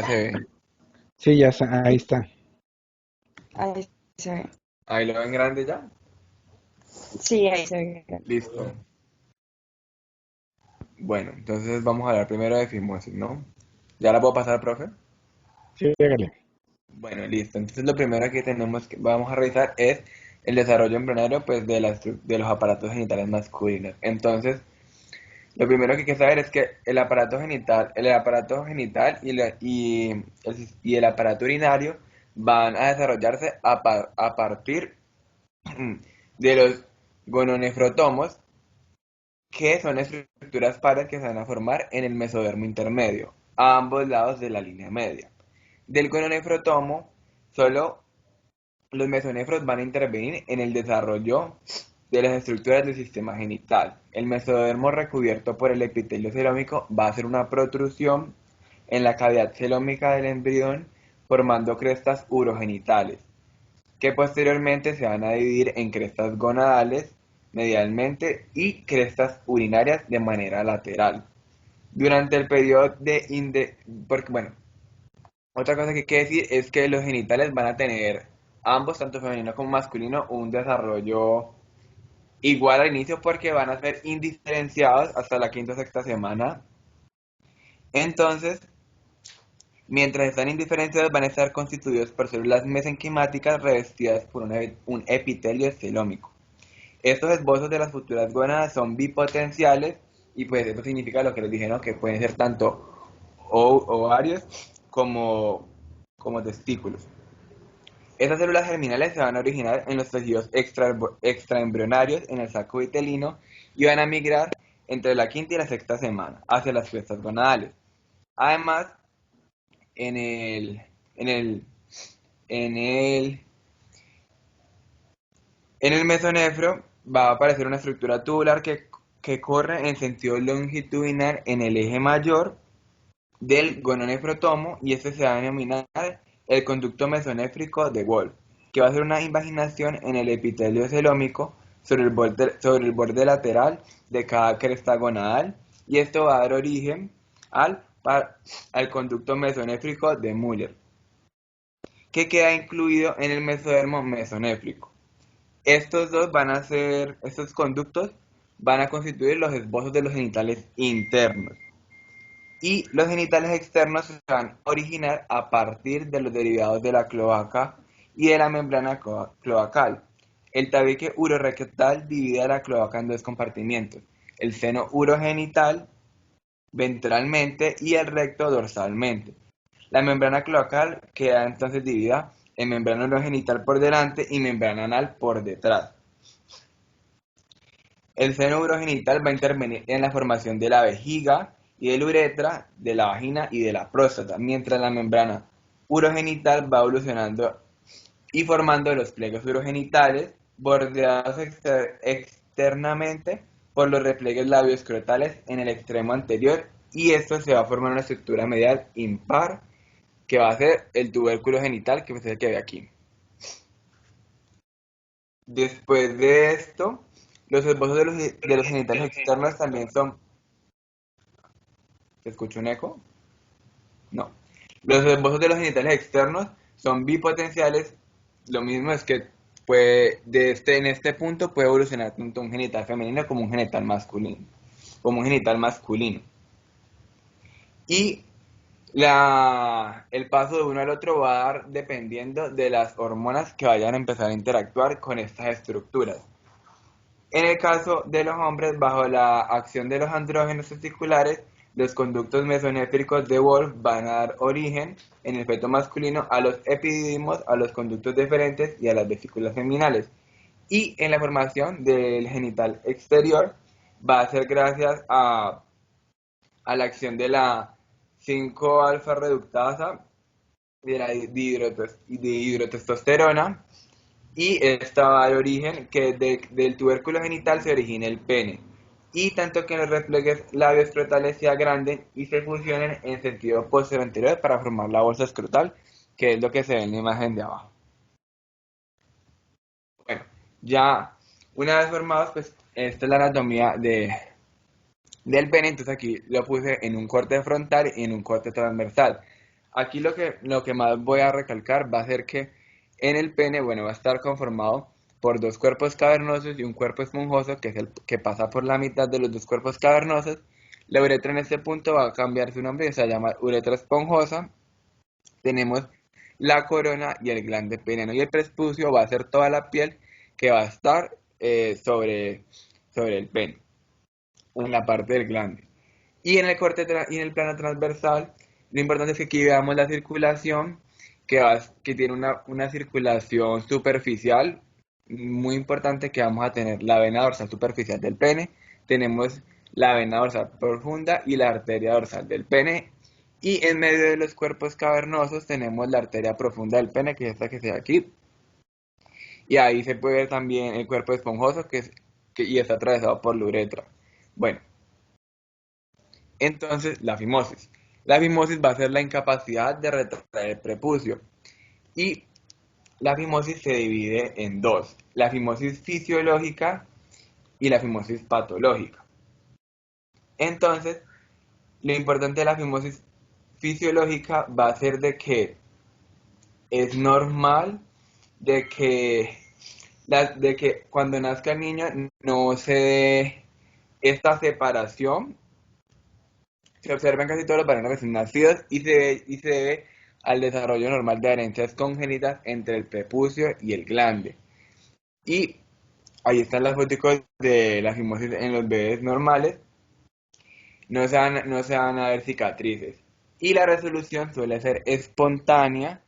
Se ve. Sí, ya está, ahí está. Ahí se ve. Ahí lo ven grande ya. Sí, ahí se ve. Listo. Bueno, entonces vamos a hablar primero de fimosis, ¿no? ¿Ya la puedo pasar, profe? Sí, hágale. Bueno, listo. Entonces lo primero que vamos a revisar es el desarrollo embrionario pues, de los aparatos genitales masculinos. Entonces, lo primero que hay que saber es que el aparato genital y el aparato urinario van a desarrollarse a partir de los gononefrotomos, que son estructuras pares que se van a formar en el mesodermo intermedio, a ambos lados de la línea media. Del gononefrotomo, solo los mesonefros van a intervenir en el desarrollo de las estructuras del sistema genital. El mesodermo recubierto por el epitelio celómico va a hacer una protrusión en la cavidad celómica del embrión, formando crestas urogenitales, que posteriormente se van a dividir en crestas gonadales medialmente y crestas urinarias de manera lateral. Durante el periodo porque bueno, otra cosa que hay que decir es que los genitales van a tener, ambos, tanto femenino como masculino, un desarrollo igual al inicio porque van a ser indiferenciados hasta la quinta o sexta semana. Entonces, mientras están indiferenciados, van a estar constituidos por células mesenquimáticas revestidas por un epitelio celómico. Estos esbozos de las futuras gónadas son bipotenciales y pues eso significa lo que les dije, ¿no? Que pueden ser tanto ovarios como testículos. Estas células germinales se van a originar en los tejidos extraembrionarios en el saco vitelino y van a migrar entre la quinta y la sexta semana hacia las crestas gonadales. Además, en el, en el, en el, en el mesonefro va a aparecer una estructura tubular que corre en sentido longitudinal en el eje mayor del gononefrotomo, y este se va a denominar el conducto mesonéfrico de Wolff, que va a ser una invaginación en el epitelio celómico sobre el borde lateral de cada cresta gonadal, y esto va a dar origen al conducto mesonéfrico de Müller, que queda incluido en el mesodermo mesonéfrico. Estos conductos van a constituir los esbozos de los genitales internos. Y los genitales externos se van a originar a partir de los derivados de la cloaca y de la membrana cloacal. El tabique urorectal divide la cloaca en dos compartimientos: el seno urogenital ventralmente y el recto dorsalmente. La membrana cloacal queda entonces dividida en membrana urogenital por delante y membrana anal por detrás. El seno urogenital va a intervenir en la formación de la vejiga y de la uretra, de la vagina y de la próstata, mientras la membrana urogenital va evolucionando y formando los pliegues urogenitales, bordeados externamente por los repliegues labioescrotales en el extremo anterior, y esto se va a formar una estructura medial impar, que va a ser el tubérculo genital, que es el que ve aquí. Después de esto, los esbozos de los genitales externos también son... ¿Se escucha un eco? No. Los esbozos de los genitales externos son bipotenciales. Lo mismo es que en este punto puede evolucionar tanto un genital femenino como un genital masculino. Y el paso de uno al otro va a dar dependiendo de las hormonas que vayan a empezar a interactuar con estas estructuras. En el caso de los hombres, bajo la acción de los andrógenos testiculares, los conductos mesonéfricos de Wolff van a dar origen, en el feto masculino, a los epididimos, a los conductos deferentes y a las vesículas seminales. Y en la formación del genital exterior va a ser gracias a la acción de la 5-alfa reductasa, de la dihidrotestosterona, y esta va a dar origen que del tubérculo genital se origina el pene, y tanto que los repliegues labioescrotales se agranden y se fusionen en sentido posterior anterior para formar la bolsa escrotal, que es lo que se ve en la imagen de abajo. Bueno, ya una vez formados, pues esta es la anatomía del pene. Entonces aquí lo puse en un corte frontal y en un corte transversal. Aquí lo que más voy a recalcar va a ser que en el pene, bueno, va a estar conformado por dos cuerpos cavernosos y un cuerpo esponjoso, que es el que pasa por la mitad de los dos cuerpos cavernosos. La uretra en este punto va a cambiar su nombre y se va a llamar uretra esponjosa. Tenemos la corona y el glande peniano, y el prepucio va a ser toda la piel que va a estar sobre el pene, en la parte del glande. Y en el y en el plano transversal, lo importante es que aquí veamos la circulación, que tiene una circulación superficial muy importante, que vamos a tener la vena dorsal superficial del pene, tenemos la vena dorsal profunda y la arteria dorsal del pene, y en medio de los cuerpos cavernosos tenemos la arteria profunda del pene, que es esta que se ve aquí, y ahí se puede ver también el cuerpo esponjoso, y está atravesado por la uretra. Bueno, entonces, la fimosis. La fimosis va a ser la incapacidad de retraer el prepucio. Y la fimosis se divide en dos: la fimosis fisiológica y la fimosis patológica. Entonces, lo importante de la fimosis fisiológica va a ser de que es normal de que cuando nazca el niño no se dé esta separación. Se observa en casi todos los varones recién nacidos y se debe al desarrollo normal de herencias congénitas entre el prepucio y el glande. Y ahí están las fotos de la fimosis en los bebés normales. No se van a ver cicatrices. Y la resolución suele ser espontánea,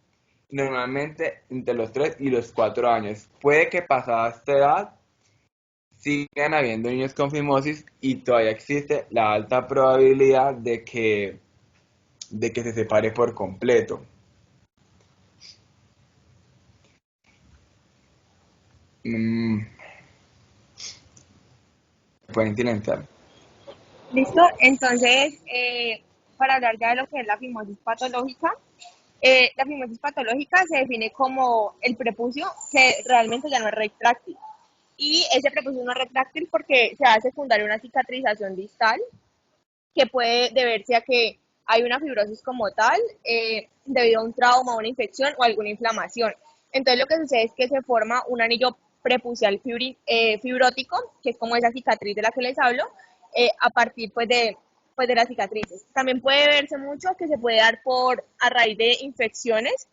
normalmente entre los 3 y los 4 años. Puede que pasada esta edad sigan habiendo niños con fimosis, y todavía existe la alta probabilidad de que se separe por completo. Mm, Pueden silenciar. ¿Listo? Entonces, para hablar ya de lo que es la fimosis patológica se define como el prepucio que realmente ya no es retráctil. Y ese prepucio no es retráctil porque se hace secundaria una cicatrización distal que puede deberse a que hay una fibrosis como tal, debido a un trauma, una infección o alguna inflamación. Entonces lo que sucede es que se forma un anillo prepucial fibrótico, que es como esa cicatriz de la que les hablo, a partir pues de las cicatrices. También puede verse mucho que se puede dar a raíz de infecciones,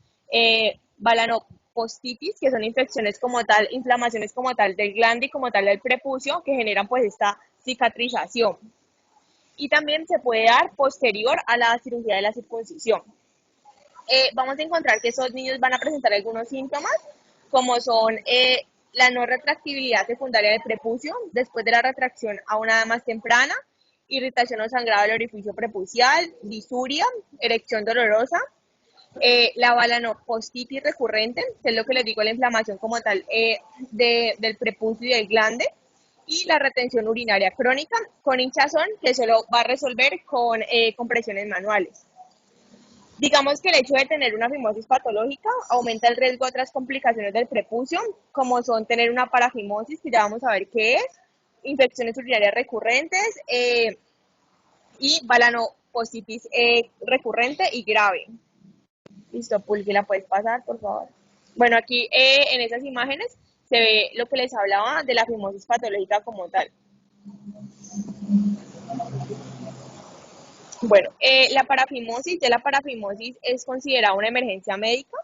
balanopostitis, que son infecciones como tal, inflamaciones como tal del glande y como tal del prepucio, que generan pues esta cicatrización. Y también se puede dar posterior a la cirugía de la circuncisión. Vamos a encontrar que esos niños van a presentar algunos síntomas, como son la no retractibilidad secundaria del prepucio después de la retracción a una edad más temprana, irritación o sangrado del orificio prepucial, disuria, erección dolorosa, la balanopostitis recurrente, que es lo que les digo, la inflamación como tal del prepucio y del glande, y la retención urinaria crónica con hinchazón, que solo va a resolver con compresiones manuales. Digamos que el hecho de tener una fimosis patológica aumenta el riesgo de otras complicaciones del prepucio, como son tener una parafimosis, que ya vamos a ver qué es, infecciones urinarias recurrentes y balanopositis recurrente y grave. Listo, Pulqui, ¿la puedes pasar, por favor? Bueno, aquí en esas imágenes se ve lo que les hablaba de la fimosis patológica como tal. Bueno, la parafimosis es considerada una emergencia médica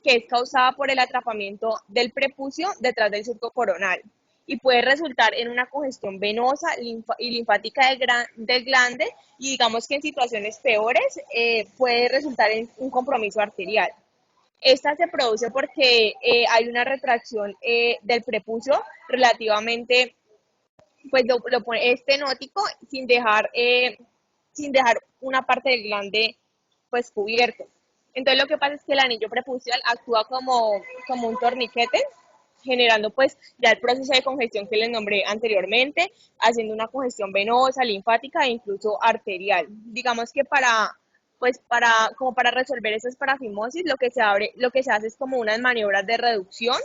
que es causada por el atrapamiento del prepucio detrás del surco coronal y puede resultar en una congestión venosa y linfática del glande, y digamos que en situaciones peores puede resultar en un compromiso arterial. Esta se produce porque hay una retracción del prepucio relativamente, pues lo pone estenótico, sin dejar una parte del glande pues cubierto. Entonces lo que pasa es que el anillo prepucial actúa como un torniquete, generando pues ya el proceso de congestión que les nombré anteriormente, haciendo una congestión venosa, linfática e incluso arterial. Digamos que como para resolver esas parafimosis, lo que se hace es como unas maniobras de reducción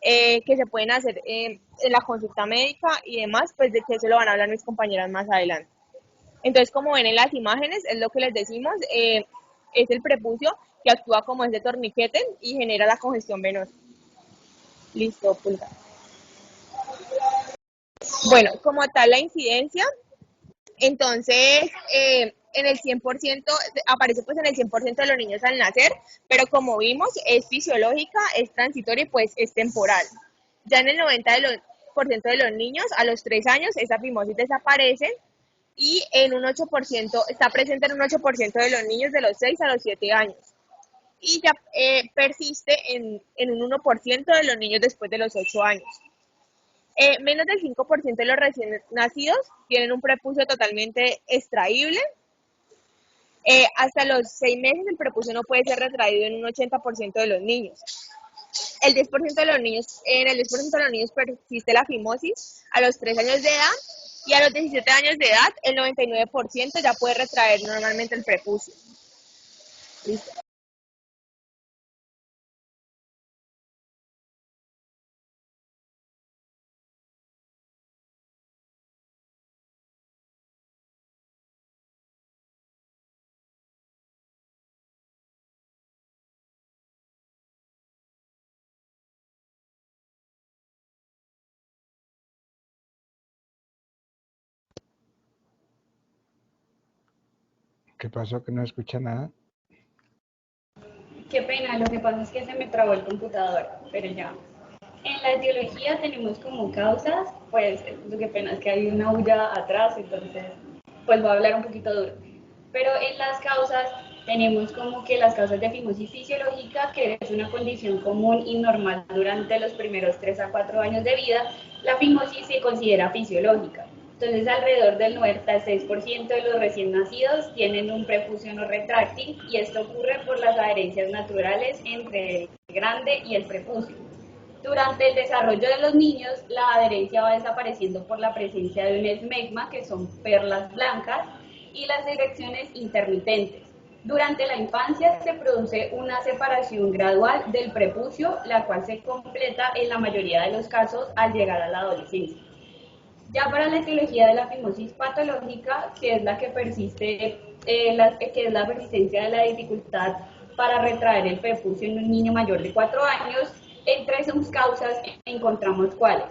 que se pueden hacer en la consulta médica y demás, pues de que eso lo van a hablar mis compañeras más adelante. Entonces, como ven en las imágenes, es lo que les decimos, es el prepucio, que actúa como ese torniquete y genera la congestión venosa. Listo, punta. Bueno, como tal la incidencia, entonces en el 100%, aparece pues en el 100% de los niños al nacer, pero como vimos es fisiológica, es transitoria y pues es temporal. Ya en el 90% de los niños a los 3 años esa fimosis desaparece y en un 8%, está presente en un 8% de los niños de los 6 a los 7 años. Y ya persiste en un 1% de los niños después de los 8 años. Menos del 5% de los recién nacidos tienen un prepucio totalmente extraíble. Hasta los 6 meses el prepucio no puede ser retraído en un 80% de los niños. El 10% de los niños, en el 10% de los niños persiste la fimosis a los 3 años de edad y a los 17 años de edad el 99% ya puede retraer normalmente el prepucio. Listo. ¿Qué pasó? Que no escucha nada. Qué pena, lo que pasa es que se me trabó el computador, pero ya. En la etiología tenemos como causas, pues lo que pena es que hay una bulla atrás, entonces pues voy a hablar un poquito duro. Pero en las causas tenemos como que las causas de fimosis fisiológica, que es una condición común y normal durante los primeros 3 a 4 años de vida, la fimosis se considera fisiológica. Entonces, alrededor del 96% de los recién nacidos tienen un prepucio no retráctil y esto ocurre por las adherencias naturales entre el glande y el prepucio. Durante el desarrollo de los niños, la adherencia va desapareciendo por la presencia de un esmegma, que son perlas blancas, y las erecciones intermitentes. Durante la infancia se produce una separación gradual del prepucio, la cual se completa en la mayoría de los casos al llegar a la adolescencia. Ya para la etiología de la fimosis patológica, que es la que persiste, que es la persistencia de la dificultad para retraer el prepucio en un niño mayor de 4 años, entre sus causas encontramos cuáles.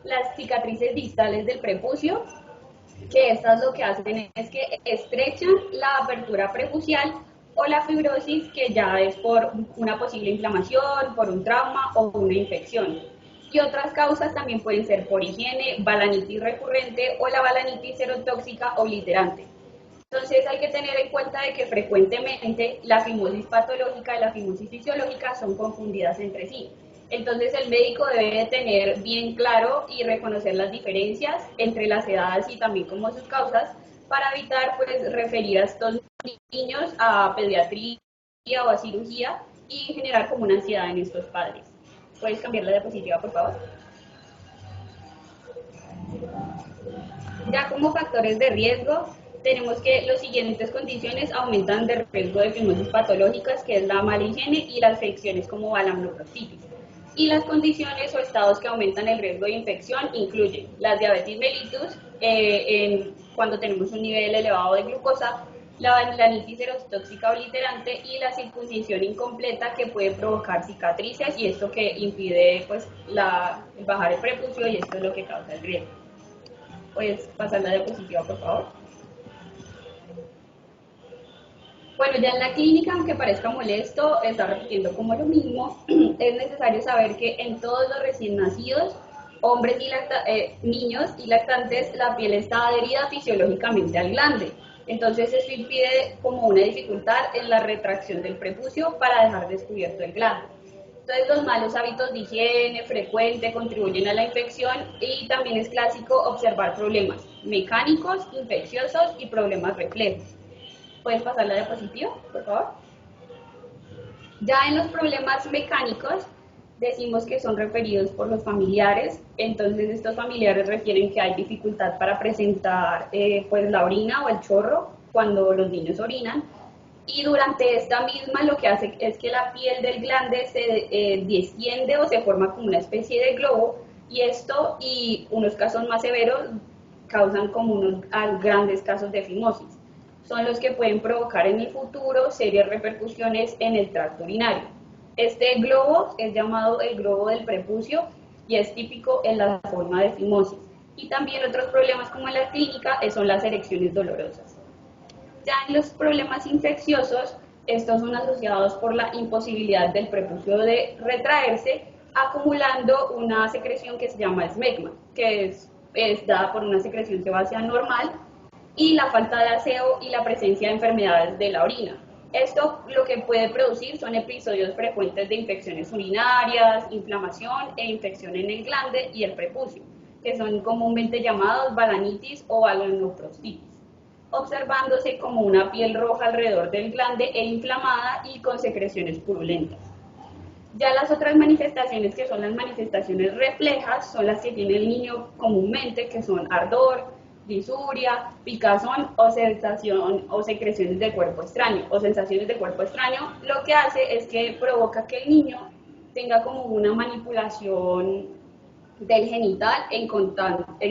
Las cicatrices distales del prepucio, que estas lo que hacen es que estrechan la apertura prepucial, o la fibrosis, que ya es por una posible inflamación, por un trauma o una infección. Y otras causas también pueden ser por higiene, balanitis recurrente o la balanitis serotóxica obliterante. Entonces hay que tener en cuenta de que frecuentemente la fimosis patológica y la fimosis fisiológica son confundidas entre sí. Entonces el médico debe de tener bien claro y reconocer las diferencias entre las edades y también como sus causas, para evitar pues referir a estos niños a pediatría o a cirugía y generar como una ansiedad en estos padres. ¿Puedes cambiar la diapositiva, por favor? Ya como factores de riesgo, tenemos que las siguientes condiciones aumentan de riesgo de fimosis patológicas, que es la mala higiene y las infecciones como balanopropsitis. Y las condiciones o estados que aumentan el riesgo de infección incluyen la diabetes mellitus, cuando tenemos un nivel elevado de glucosa, la balanitis serotóxica obliterante y la circuncisión incompleta, que puede provocar cicatrices, y esto que impide pues el bajar el prepucio, y esto es lo que causa el riesgo. Puedes pasar la diapositiva, por favor. Bueno, ya en la clínica, aunque parezca molesto, está repitiendo como lo mismo, es necesario saber que en todos los recién nacidos, hombres y niños y lactantes, la piel está adherida fisiológicamente al glande. Entonces esto impide como una dificultad en la retracción del prepucio para dejar descubierto el glande. Entonces los malos hábitos de higiene frecuente contribuyen a la infección, y también es clásico observar problemas mecánicos, infecciosos y problemas reflejos. ¿Puedes pasar la diapositiva, por favor? Ya en los problemas mecánicos decimos que son referidos por los familiares. Entonces estos familiares refieren que hay dificultad para presentar pues la orina o el chorro cuando los niños orinan, y durante esta misma lo que hace es que la piel del glande se desciende o se forma como una especie de globo, y esto y unos casos más severos causan como unos grandes casos de fimosis. son los que pueden provocar en el futuro serias repercusiones en el tracto urinario. Este globo es llamado el globo del prepucio y es típico en la forma de fimosis. Y también otros problemas como en la clínica son las erecciones dolorosas. Ya en los problemas infecciosos, estos son asociados por la imposibilidad del prepucio de retraerse, acumulando una secreción que se llama esmegma, que es dada por una secreción sebácea normal, y la falta de aseo y la presencia de enfermedades de la orina. Esto lo que puede producir son episodios frecuentes de infecciones urinarias, inflamación e infección en el glande y el prepucio, que son comúnmente llamados balanitis o balanoprostitis, observándose como una piel roja alrededor del glande e inflamada y con secreciones purulentas. Ya las otras manifestaciones, que son las manifestaciones reflejas, son las que tiene el niño comúnmente, que son ardor, disuria, picazón o sensación o secreciones de cuerpo extraño o sensaciones de cuerpo extraño. Lo que hace es que provoca que el niño tenga como una manipulación del genital en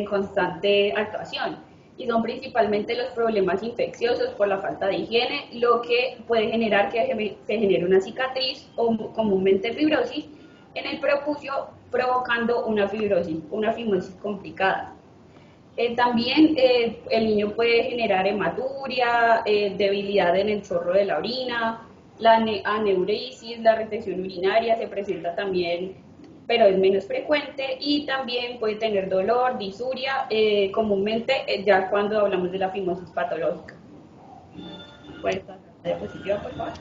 constante actuación, y son principalmente los problemas infecciosos por la falta de higiene lo que puede generar que se genere una cicatriz o comúnmente fibrosis en el prepucio, provocando una fimosis complicada. También el niño puede generar hematuria, debilidad en el chorro de la orina, la aneuresis, la retención urinaria se presenta también, pero es menos frecuente, y también puede tener dolor, disuria, comúnmente ya cuando hablamos de la fimosis patológica. ¿Puedes pasar a la diapositiva, por favor?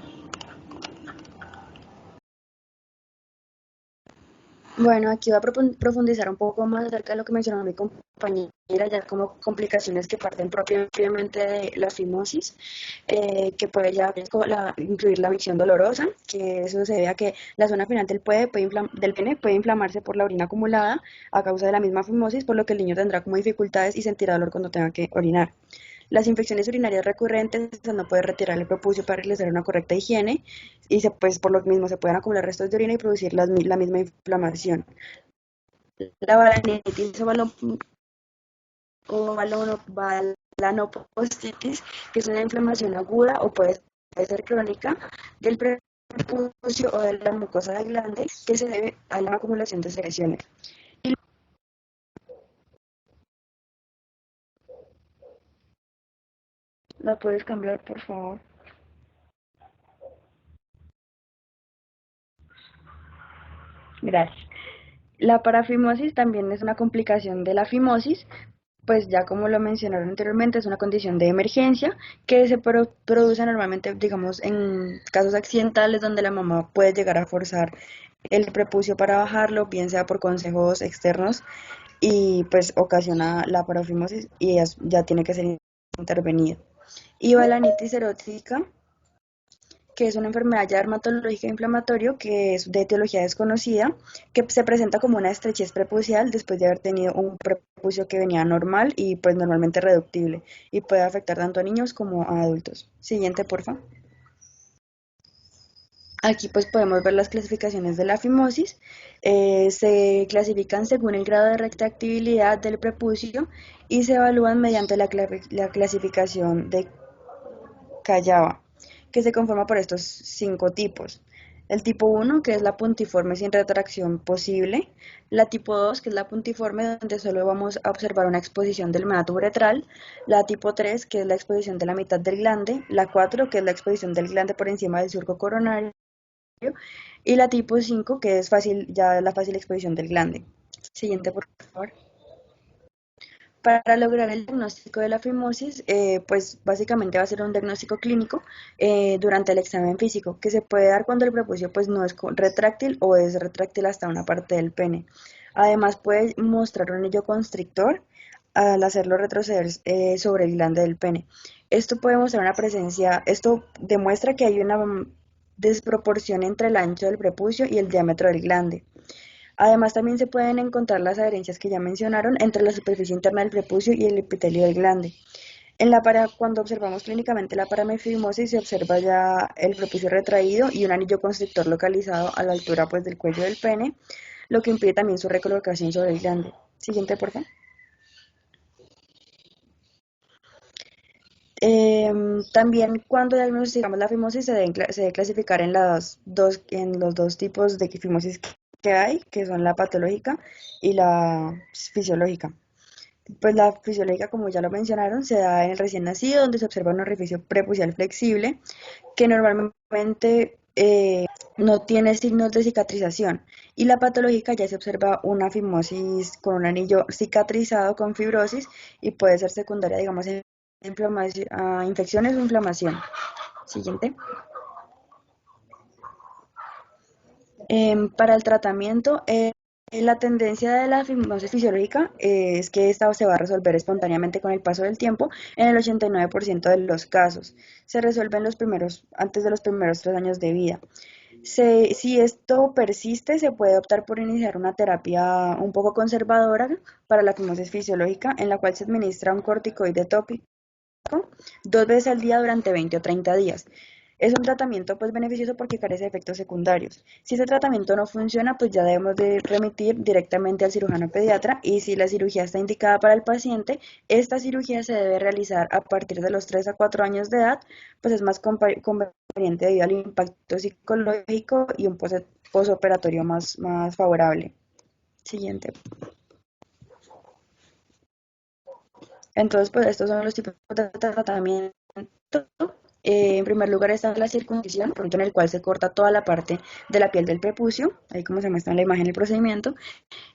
Bueno, aquí voy a profundizar un poco más acerca de lo que mencionó mi compañera, ya como complicaciones que parten propiamente de la fimosis, que puede ya incluir la visión dolorosa, que eso se debe a que la zona final del pene puede inflamarse por la orina acumulada a causa de la misma fimosis, por lo que el niño tendrá como dificultades y sentirá dolor cuando tenga que orinar. Las infecciones urinarias recurrentes, no puede retirar el prepucio para realizar una correcta higiene, y pues por lo mismo se pueden acumular restos de orina y producir la misma inflamación. La balanitis o balanopostitis, que es una inflamación aguda o puede ser crónica del prepucio o de la mucosa del glande, que se debe a la acumulación de secreciones. ¿La puedes cambiar, por favor? Gracias. La parafimosis también es una complicación de la fimosis, pues ya como lo mencionaron anteriormente, es una condición de emergencia que se produce normalmente, digamos, en casos accidentales donde la mamá puede llegar a forzar el prepucio para bajarlo, bien sea por consejos externos, y pues ocasiona la parafimosis y ya tiene que ser intervenido. Y balanitis erótica, que es una enfermedad ya dermatológica inflamatoria que es de etiología desconocida, que se presenta como una estrechez prepucial después de haber tenido un prepucio que venía normal y pues normalmente reductible, y puede afectar tanto a niños como a adultos. Siguiente, porfa. Aquí pues podemos ver las clasificaciones de la fimosis. Se clasifican según el grado de retractibilidad del prepucio y se evalúan mediante la clasificación de Kayava, que se conforma por estos 5 tipos. El tipo 1, que es la puntiforme sin retracción posible. La tipo 2, que es la puntiforme, donde solo vamos a observar una exposición del meato uretral. La tipo 3, que es la exposición de la mitad del glande. La 4, que es la exposición del glande por encima del surco coronario. Y la tipo 5, que es la fácil exposición del glande. Siguiente, por favor. Para lograr el diagnóstico de la fimosis, pues básicamente va a ser un diagnóstico clínico durante el examen físico, que se puede dar cuando el prepucio pues no es retráctil o es retráctil hasta una parte del pene. Además puede mostrar un anillo constrictor al hacerlo retroceder sobre el glande del pene. Esto demuestra que hay una desproporción entre el ancho del prepucio y el diámetro del glande. Además, también se pueden encontrar las adherencias que ya mencionaron entre la superficie interna del prepucio y el epitelio del glande. Cuando observamos clínicamente la paramifimosis, se observa ya el prepucio retraído y un anillo constrictor localizado a la altura pues, del cuello del pene, lo que impide también su recolocación sobre el glande. Siguiente, por favor. También cuando diagnosticamos la fimosis se debe clasificar en en los dos tipos de fimosis que hay, que son la patológica y la fisiológica. Pues la fisiológica, como ya lo mencionaron, se da en el recién nacido, donde se observa un orificio prepucial flexible, que normalmente no tiene signos de cicatrización. Y la patológica ya se observa una fimosis con un anillo cicatrizado con fibrosis y puede ser secundaria, digamos, a infecciones o inflamación. Siguiente. Para el tratamiento, la tendencia de la fibrosis fisiológica es que esta se va a resolver espontáneamente con el paso del tiempo en el 89% de los casos. Se resuelve antes de los primeros 3 años de vida. Si esto persiste, se puede optar por iniciar una terapia un poco conservadora para la fibrosis fisiológica, en la cual se administra un corticoide tópico 2 veces al día durante 20 o 30 días. Es un tratamiento pues beneficioso porque carece de efectos secundarios. Si ese tratamiento no funciona, pues ya debemos de remitir directamente al cirujano pediatra, y si la cirugía está indicada para el paciente, esta cirugía se debe realizar a partir de los 3 a 4 años de edad, pues es más conveniente debido al impacto psicológico y un posoperatorio más favorable. Siguiente. Entonces, pues estos son los tipos de tratamiento. En primer lugar está la circuncisión, punto en el cual se corta toda la parte de la piel del prepucio, ahí como se muestra en la imagen el procedimiento,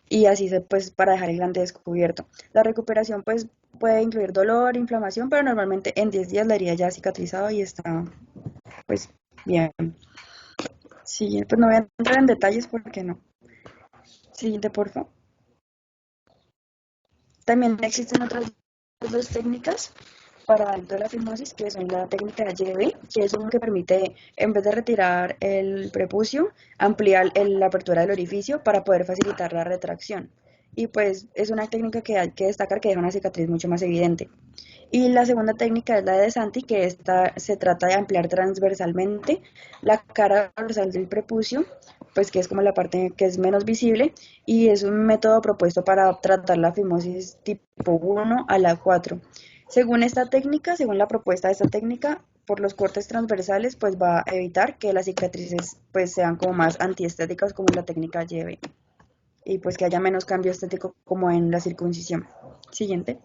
y así pues para dejar el glande descubierto. La recuperación pues puede incluir dolor, inflamación, pero normalmente en 10 días la herida ya ha cicatrizado y está pues bien. Siguiente, pues no voy a entrar en detalles porque no. Siguiente, por favor. También existen otras dos técnicas para dentro de la fibrosis, que son la técnica de YB, que es uno que permite, en vez de retirar el prepucio, ampliar la apertura del orificio para poder facilitar la retracción. Y pues es una técnica que hay que destacar, que deja una cicatriz mucho más evidente. Y la segunda técnica es la de Santi, que se trata de ampliar transversalmente la cara dorsal del prepucio, pues que es como la parte que es menos visible, y es un método propuesto para tratar la fimosis tipo 1 a la 4. Según esta técnica, según la propuesta de esta técnica, por los cortes transversales, pues va a evitar que las cicatrices pues sean como más antiestéticas, como la técnica lleve, y pues que haya menos cambio estético como en la circuncisión. Siguiente.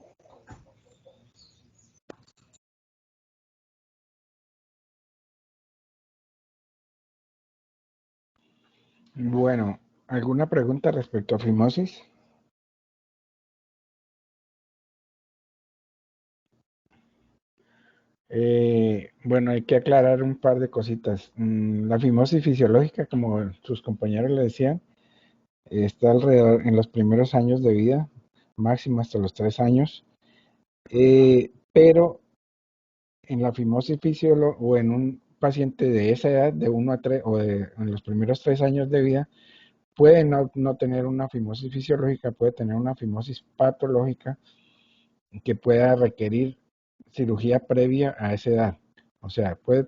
Bueno, ¿alguna pregunta respecto a fimosis? Bueno, hay que aclarar un par de cositas. La fimosis fisiológica, como sus compañeros le decían, está alrededor en los primeros años de vida, máximo hasta los 3 años, pero en la fimosis fisiológica o en un paciente de esa edad, de 1 a 3 o en los primeros 3 años de vida, puede no tener una fimosis fisiológica, puede tener una fimosis patológica que pueda requerir cirugía previa a esa edad. O sea, puede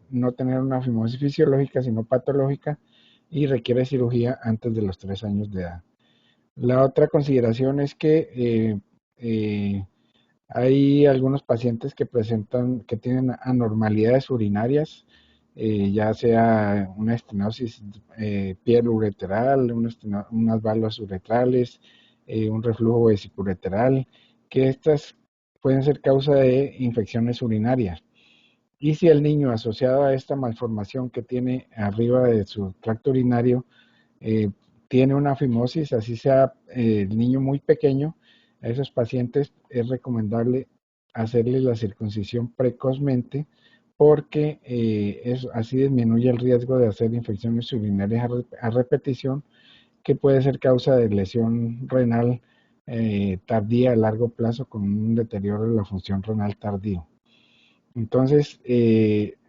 no tener una fimosis fisiológica, sino patológica, y requiere cirugía antes de los 3 años de edad. La otra consideración es que hay algunos pacientes que tienen anormalidades urinarias, ya sea una estenosis piel ureteral, unas válvulas uretrales, un reflujo vesicoureteral, que estas pueden ser causa de infecciones urinarias. Y si el niño, asociado a esta malformación que tiene arriba de su tracto urinario, eh, tiene una fimosis, así sea el niño muy pequeño, a esos pacientes es recomendable hacerle la circuncisión precozmente, porque así disminuye el riesgo de hacer infecciones urinarias a repetición, que puede ser causa de lesión renal tardía a largo plazo, con un deterioro de la función renal tardío. Entonces,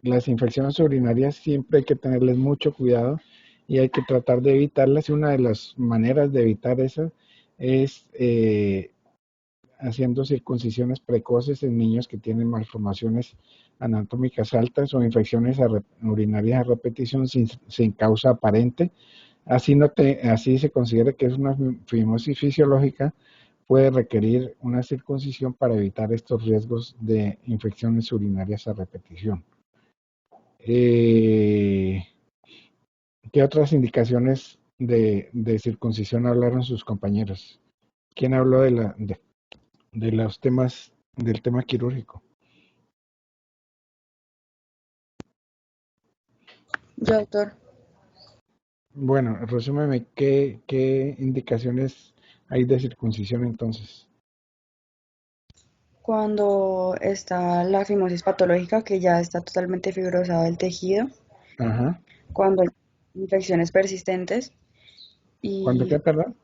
las infecciones urinarias siempre hay que tenerles mucho cuidado y hay que tratar de evitarlas, y una de las maneras de evitar eso es haciendo circuncisiones precoces en niños que tienen malformaciones anatómicas altas o infecciones urinarias a repetición sin causa aparente. Así se considera que es una fimosis fisiológica, puede requerir una circuncisión para evitar estos riesgos de infecciones urinarias a repetición. Eh, ¿Qué otras indicaciones de circuncisión hablaron sus compañeros? ¿Quién habló de los temas, del tema quirúrgico? Yo, doctor, Bueno, resúmeme qué indicaciones hay de circuncisión entonces. cuando está la fimosis patológica, que ya está totalmente fibrosado el tejido, Ajá. cuando hay infecciones persistentes ¿Cuándo qué, y perdón?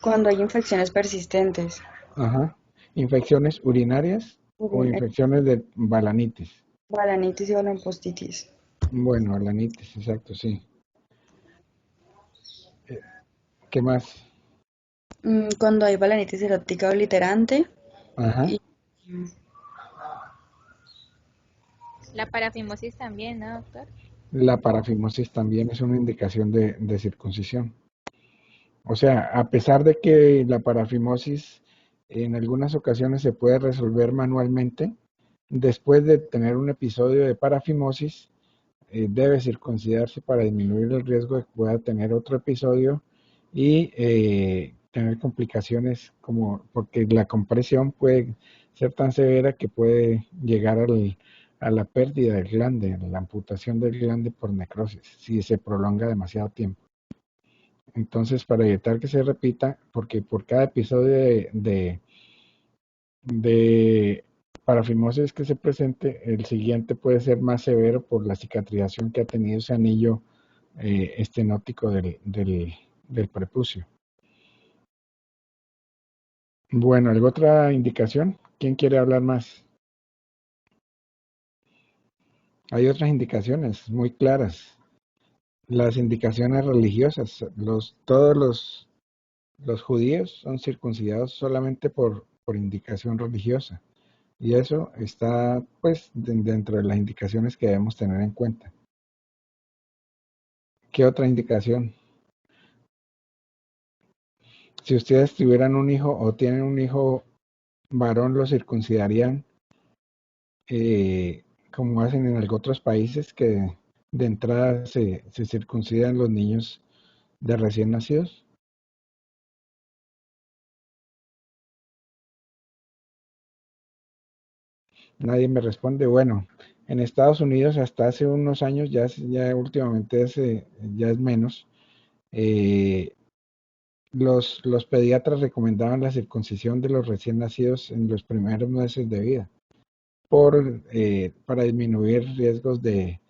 cuando hay infecciones persistentes, Ajá. ¿Infecciones urinarias o infecciones de balanitis? balanitis y balanopostitis. Bueno, balanitis, exacto, sí. Eh, ¿Qué más? Cuando hay balanitis erótica obliterante Ajá. y La parafimosis también, ¿no, doctor? La parafimosis también es una indicación de circuncisión. O sea, a pesar de que la parafimosis en algunas ocasiones se puede resolver manualmente, después de tener un episodio de parafimosis, debe circuncidarse para disminuir el riesgo de que pueda tener otro episodio y tener complicaciones como porque la compresión puede ser tan severa que puede llegar a la pérdida del glande, a la amputación del glande por necrosis, si se prolonga demasiado tiempo. Entonces, para evitar que se repita, porque por cada episodio de parafimosis que se presente, el siguiente puede ser más severo por la cicatrización que ha tenido ese anillo estenótico del prepucio. Bueno, ¿alguna otra indicación? ¿Quién quiere hablar más? Hay otras indicaciones muy claras. Las indicaciones religiosas. Todos los judíos son circuncidados solamente por indicación religiosa. Y eso está pues dentro de las indicaciones que debemos tener en cuenta. ¿Qué otra indicación? Si ustedes tuvieran un hijo o tienen un hijo varón, lo circuncidarían como hacen en algunos otros países que de entrada se circuncidan los niños de recién nacidos. Nadie me responde. Bueno, en Estados Unidos hasta hace unos años, ya últimamente ya es menos, eh, los pediatras recomendaban la circuncisión de los recién nacidos en los primeros meses de vida para disminuir riesgos de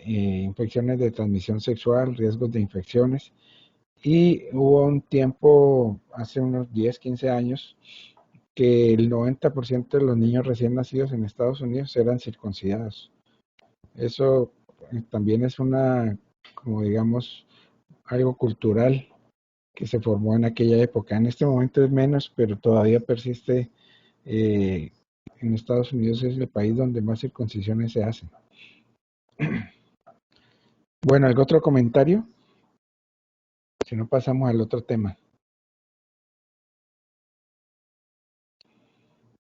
infecciones de transmisión sexual, riesgos de infecciones. Y hubo un tiempo, hace unos 10, 15 años, que el 90% de los niños recién nacidos en Estados Unidos eran circuncidados. Eso también es como digamos, algo cultural que se formó en aquella época. En este momento es menos, pero todavía persiste. eh, en Estados Unidos es el país donde más circuncisiones se hacen. Bueno, ¿algún otro comentario? Si no, pasamos al otro tema.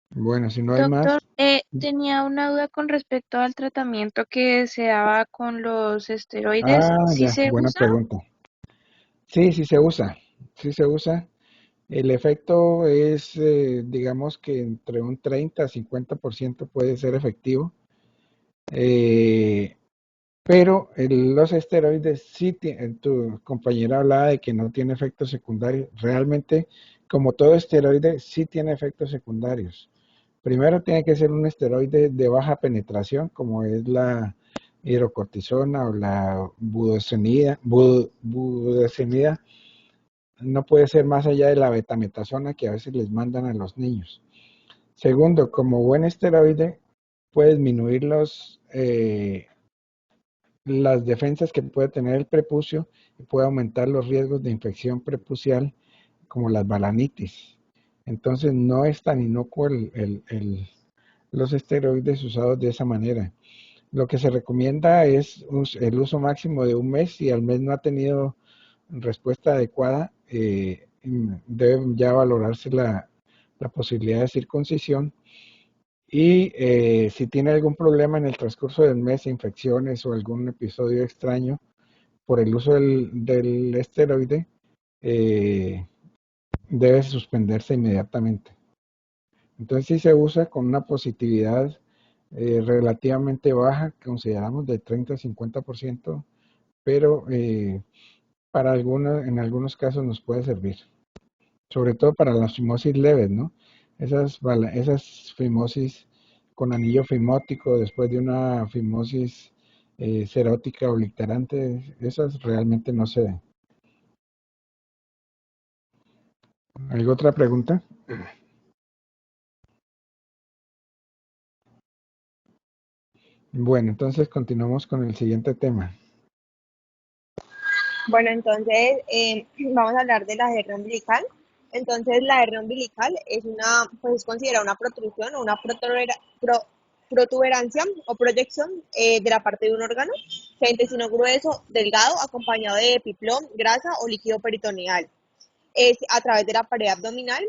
Bueno, si no hay más. Doctor, tenía una duda con respecto al tratamiento que se daba con los esteroides. Ah, ¿Sí ya, se buena usa? pregunta. Sí, sí se usa. Sí se usa. El efecto es, digamos que entre un 30 a 50% puede ser efectivo. Eh, Pero los esteroides sí, tu compañera hablaba de que no tiene efectos secundarios. Realmente, como todo esteroide, sí tiene efectos secundarios. Primero tiene que ser un esteroide de baja penetración, como es la hidrocortisona o la budesonida. No puede ser más allá de la betametasona que a veces les mandan a los niños. Segundo, como buen esteroide, puede disminuir las defensas que puede tener el prepucio y puede aumentar los riesgos de infección prepucial como las balanitis. Entonces no es tan inocuo los esteroides usados de esa manera. Lo que se recomienda es el uso máximo de un mes. Si al mes no ha tenido respuesta adecuada, debe ya valorarse la posibilidad de circuncisión. Y si tiene algún problema en el transcurso del mes, infecciones o algún episodio extraño por el uso del esteroide, debe suspenderse inmediatamente. Entonces, si se usa con una positividad relativamente baja, consideramos de 30 a 50%, pero en algunos casos nos puede servir, sobre todo para las fimosis leves, ¿no? Esas fimosis con anillo fimótico después de una fimosis serótica obliterante, esas realmente no se ven. ¿Alguna otra pregunta? Bueno, entonces continuamos con el siguiente tema. Bueno, entonces vamos a hablar de la hernia umbilical. Entonces, la hernia umbilical pues es considerada una protrusión o una protuberancia o proyección de la parte de un órgano, sea intestino grueso, delgado, acompañado de epiplón, grasa o líquido peritoneal. Es a través de la pared abdominal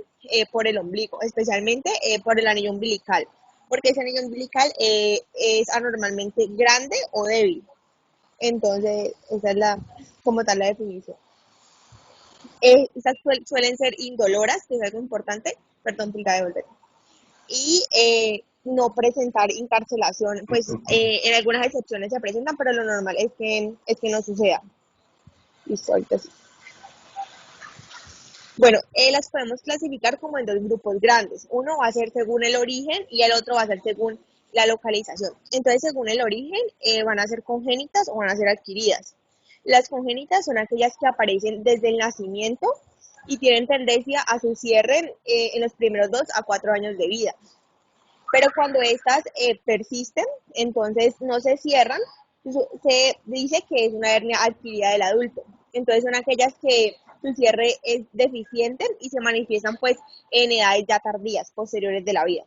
por el ombligo, especialmente por el anillo umbilical, porque ese anillo umbilical es anormalmente grande o débil. Entonces, esa es como tal la definición. Estas suelen ser indoloras, que es algo importante, perdón, pulga de volver. Y no presentar incarcelación, pues en algunas excepciones se presentan, pero lo normal es que no suceda. Listo, ahorita sí. Bueno, las podemos clasificar como en dos grupos grandes. Uno va a ser según el origen y el otro va a ser según la localización. Entonces, según el origen, van a ser congénitas o van a ser adquiridas. Las congénitas son aquellas que aparecen desde el nacimiento y tienen tendencia a su cierre en los primeros 2 a 4 años de vida. Pero cuando estas persisten, entonces no se cierran, se dice que es una hernia adquirida del adulto. Entonces son aquellas que su cierre es deficiente y se manifiestan pues en edades ya tardías, posteriores de la vida.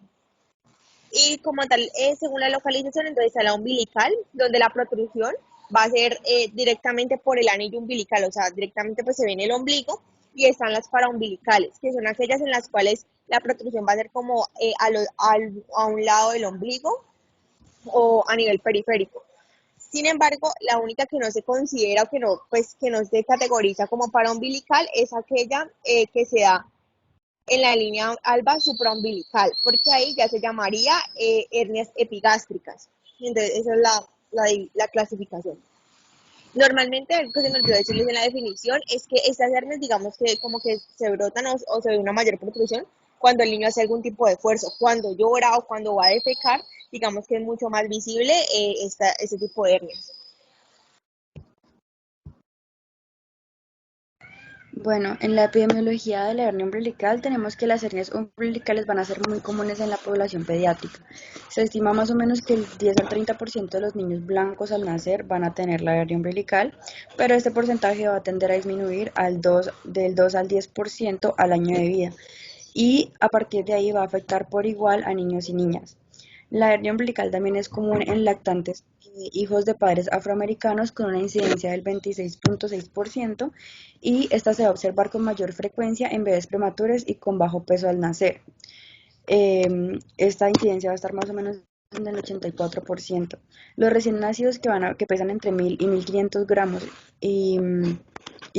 Y como tal, según la localización, entonces está la umbilical, donde la protrusión va a ser directamente por el anillo umbilical, o sea, directamente pues se ve en el ombligo, y están las paraumbilicales, que son aquellas en las cuales la protrusión va a ser como a un lado del ombligo o a nivel periférico. Sin embargo, la única que no se considera o que no se categoriza como paraumbilical es aquella que se da en la línea alba supraumbilical, porque ahí ya se llamaría hernias epigástricas. Entonces, esa es la clasificación. Normalmente, algo que se me olvidó decirles en la definición es que estas hernias, digamos que como que se brotan o se ve una mayor protrusión cuando el niño hace algún tipo de esfuerzo, cuando llora o cuando va a defecar, digamos que es mucho más visible este tipo de hernias. Bueno, en la epidemiología de la hernia umbilical tenemos que las hernias umbilicales van a ser muy comunes en la población pediátrica. Se estima más o menos que el 10 al 30% de los niños blancos al nacer van a tener la hernia umbilical, pero este porcentaje va a tender a disminuir del 2 al 10% al año de vida y a partir de ahí va a afectar por igual a niños y niñas. La hernia umbilical también es común en lactantes hijos de padres afroamericanos con una incidencia del 26.6% y esta se va a observar con mayor frecuencia en bebés prematuros y con bajo peso al nacer. Esta incidencia va a estar más o menos en el 84%. Los recién nacidos que pesan entre 1.000 y 1.500 gramos y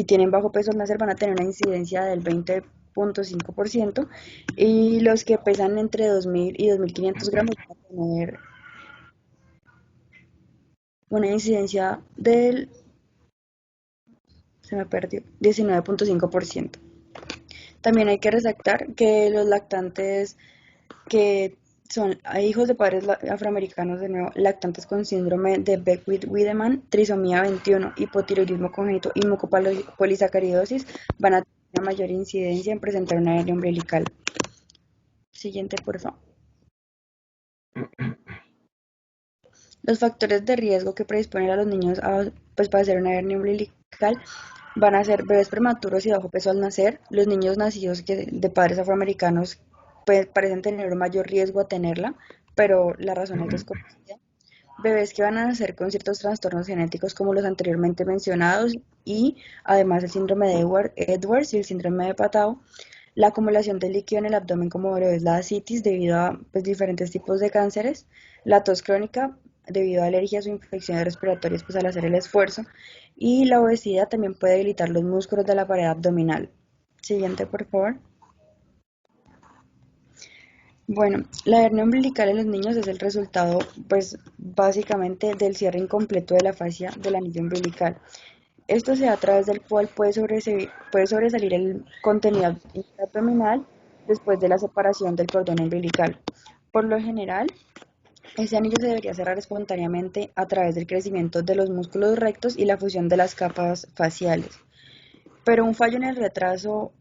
tienen bajo peso al nacer van a tener una incidencia del 20.5% y los que pesan entre 2.000 y 2.500 gramos van a tener una incidencia del, se me perdió, 19.5%. También hay que resaltar que los lactantes que son hijos de padres afroamericanos, de nuevo, lactantes con síndrome de Beckwith-Wiedemann, trisomía 21, hipotiroidismo congénito y mucopolisacaridosis van a tener una mayor incidencia en presentar una hernia umbilical. Siguiente, por favor. Los factores de riesgo que predisponen a los niños a padecer una hernia umbilical van a ser bebés prematuros y bajo peso al nacer, los niños nacidos de padres afroamericanos parecen tener un mayor riesgo a tenerla, pero la razón es desconocida. Bebés que van a nacer con ciertos trastornos genéticos como los anteriormente mencionados y además el síndrome de Edwards y el síndrome de Patau, la acumulación de líquido en el abdomen como lo es la ascitis debido a pues, diferentes tipos de cánceres, la tos crónica debido a alergias o infecciones respiratorias pues, al hacer el esfuerzo, y la obesidad también puede debilitar los músculos de la pared abdominal. Siguiente, por favor. Bueno, la hernia umbilical en los niños es el resultado, pues, básicamente del cierre incompleto de la fascia del anillo umbilical. Esto se da a través del cual puede sobresalir el contenido abdominal después de la separación del cordón umbilical. Por lo general, ese anillo se debería cerrar espontáneamente a través del crecimiento de los músculos rectos y la fusión de las capas faciales. Pero un fallo en el retraso,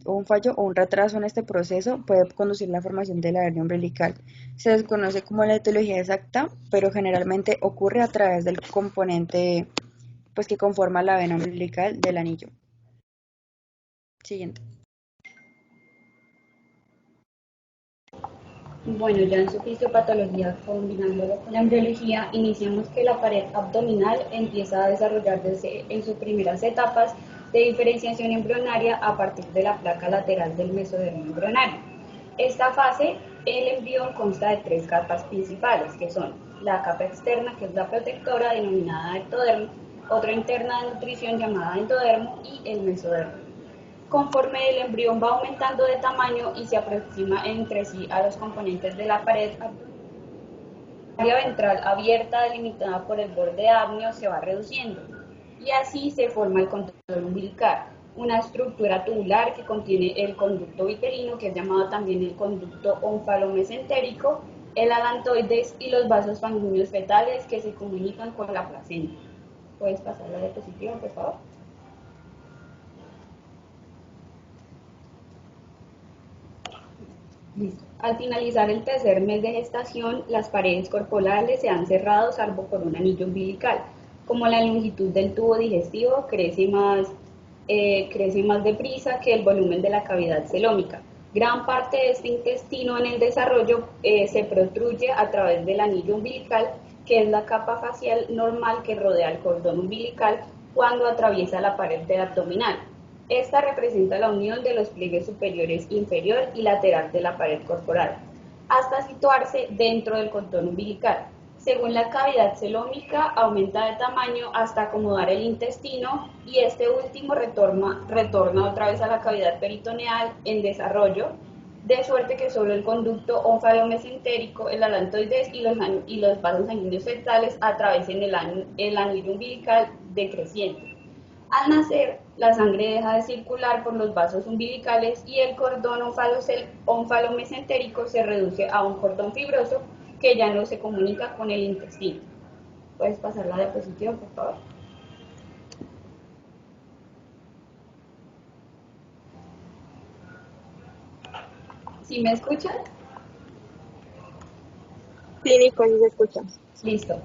o un fallo o un retraso en este proceso puede conducir a la formación de la hernia umbilical. Se desconoce como la etiología exacta, pero generalmente ocurre a través del componente pues, que conforma la vena umbilical del anillo. Siguiente. Bueno, ya en su fisiopatología, combinándolo con la embriología, iniciamos que la pared abdominal empieza a desarrollarse en sus primeras etapas de diferenciación embrionaria a partir de la placa lateral del mesodermo embrionario. Esta fase, el embrión consta de 3 capas principales, que son la capa externa, que es la protectora, denominada ectodermo, otra interna de nutrición llamada endodermo y el mesodermo. Conforme el embrión va aumentando de tamaño y se aproxima entre sí a los componentes de la pared abdominal, la área ventral abierta delimitada por el borde ápneo se va reduciendo y así se forma el conducto umbilical, una estructura tubular que contiene el conducto uterino, que es llamado también el conducto onfalomesentérico, el alantoides y los vasos sanguíneos fetales que se comunican con la placenta. ¿Puedes pasar la diapositiva, por favor? Listo. Al finalizar el tercer mes de gestación, las paredes corporales se han cerrado salvo por un anillo umbilical. Como la longitud del tubo digestivo crece más deprisa que el volumen de la cavidad celómica. Gran parte de este intestino en el desarrollo se protruye a través del anillo umbilical, que es la capa facial normal que rodea el cordón umbilical cuando atraviesa la pared abdominal. Esta representa la unión de los pliegues superiores inferior y lateral de la pared corporal, hasta situarse dentro del cordón umbilical. Según la cavidad celómica, aumenta de tamaño hasta acomodar el intestino y este último retorna otra vez a la cavidad peritoneal en desarrollo, de suerte que solo el conducto onfalomesentérico, el alantoides y los vasos sanguíneos fetales atraviesen el anillo umbilical decreciente. Al nacer, la sangre deja de circular por los vasos umbilicales y el cordón onfalomesentérico se reduce a un cordón fibroso que ya no se comunica con el intestino. ¿Puedes pasar la diapositiva, por favor? ¿Sí me escuchan? Sí, Nico, sí se escucha. Listo.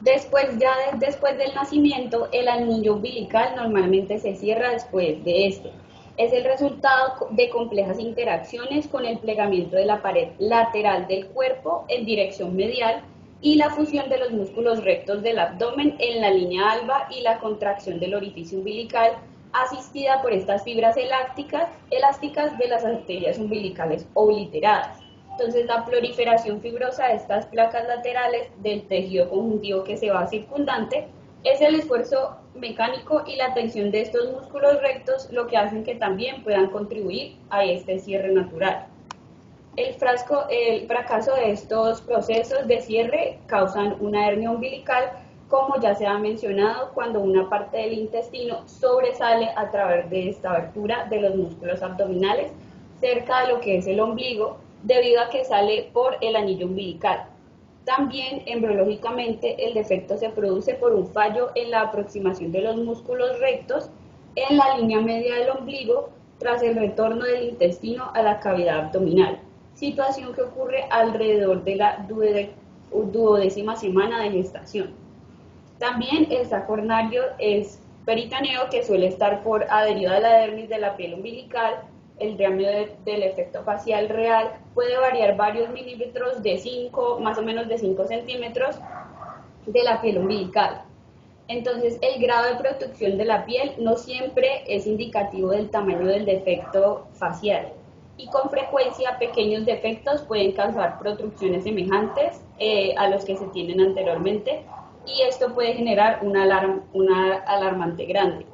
Después del nacimiento, el anillo umbilical normalmente se cierra después de este. Es el resultado de complejas interacciones con el plegamiento de la pared lateral del cuerpo en dirección medial y la fusión de los músculos rectos del abdomen en la línea alba y la contracción del orificio umbilical asistida por estas fibras elásticas de las arterias umbilicales obliteradas. Entonces, la proliferación fibrosa de estas placas laterales del tejido conjuntivo que se va circundante es el esfuerzo mecánico y la tensión de estos músculos rectos lo que hacen que también puedan contribuir a este cierre natural. El fracaso de estos procesos de cierre causan una hernia umbilical, como ya se ha mencionado, cuando una parte del intestino sobresale a través de esta abertura de los músculos abdominales cerca de lo que es el ombligo, debido a que sale por el anillo umbilical. También, embriológicamente, el defecto se produce por un fallo en la aproximación de los músculos rectos en la línea media del ombligo tras el retorno del intestino a la cavidad abdominal, situación que ocurre alrededor de la duodécima semana de gestación. También el saco coronario es peritoneo, que suele estar adherido a la dermis de la piel umbilical. El diámetro del efecto facial real puede variar varios milímetros más o menos de 5 centímetros de la piel umbilical. Entonces, el grado de protrucción de la piel no siempre es indicativo del tamaño del defecto facial y con frecuencia pequeños defectos pueden causar protrucciones semejantes a los que se tienen anteriormente y esto puede generar una alarmante grande.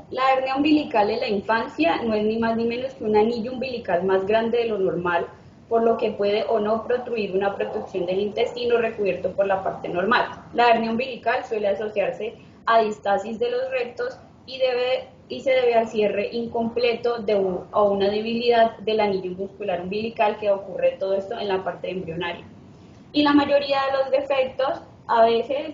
La hernia umbilical en la infancia no es ni más ni menos que un anillo umbilical más grande de lo normal, por lo que puede o no protruir una protrucción del intestino recubierto por la parte normal. La hernia umbilical suele asociarse a distasis de los rectos y se debe al cierre incompleto o una debilidad del anillo muscular umbilical, que ocurre todo esto en la parte embrionaria. Y la mayoría de los defectos a veces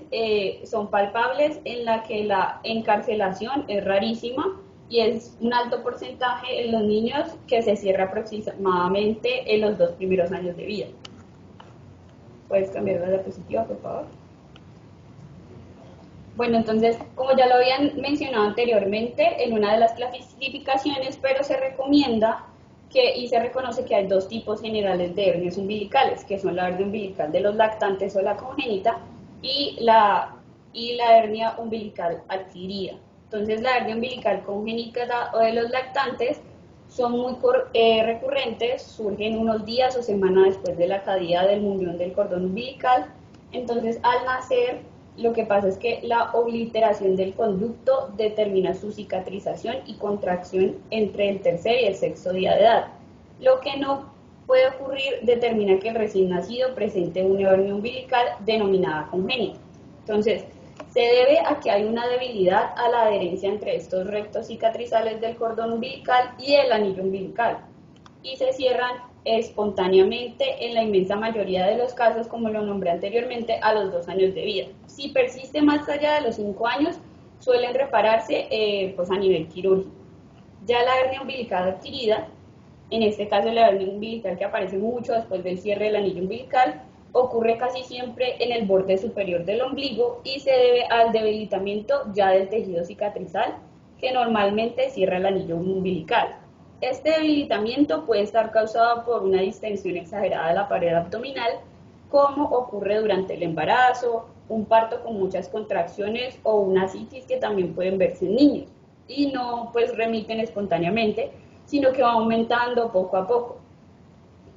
son palpables, en la que la encarcelación es rarísima y es un alto porcentaje en los niños, que se cierra aproximadamente en los 2 primeros años de vida. ¿Puedes cambiar la diapositiva, por favor? Bueno, entonces, como ya lo habían mencionado anteriormente, en una de las clasificaciones, pero se recomienda y se reconoce que hay 2 tipos generales de hernias umbilicales, que son la hernia umbilical de los lactantes o la congénita y la hernia umbilical adquirida. Entonces, la hernia umbilical congénita o de los lactantes son muy recurrentes, surgen unos días o semanas después de la caída del muñón del cordón umbilical. Entonces, al nacer, lo que pasa es que la obliteración del conducto determina su cicatrización y contracción entre el tercer y el sexto día de edad. Lo que no puede ocurrir determina que el recién nacido presente una hernia umbilical denominada congénita. Entonces, se debe a que hay una debilidad a la adherencia entre estos rectos cicatrizales del cordón umbilical y el anillo umbilical, y se cierran espontáneamente en la inmensa mayoría de los casos, como lo nombré anteriormente, a los 2 años de vida. Si persiste más allá de los 5 años, suelen repararse pues a nivel quirúrgico. Ya la hernia umbilical adquirida, en este caso la hernia umbilical que aparece mucho después del cierre del anillo umbilical, ocurre casi siempre en el borde superior del ombligo y se debe al debilitamiento ya del tejido cicatrizal, que normalmente cierra el anillo umbilical. Este debilitamiento puede estar causado por una distensión exagerada de la pared abdominal, como ocurre durante el embarazo, un parto con muchas contracciones o una citis, que también pueden verse en niños y no pues remiten espontáneamente, sino que va aumentando poco a poco.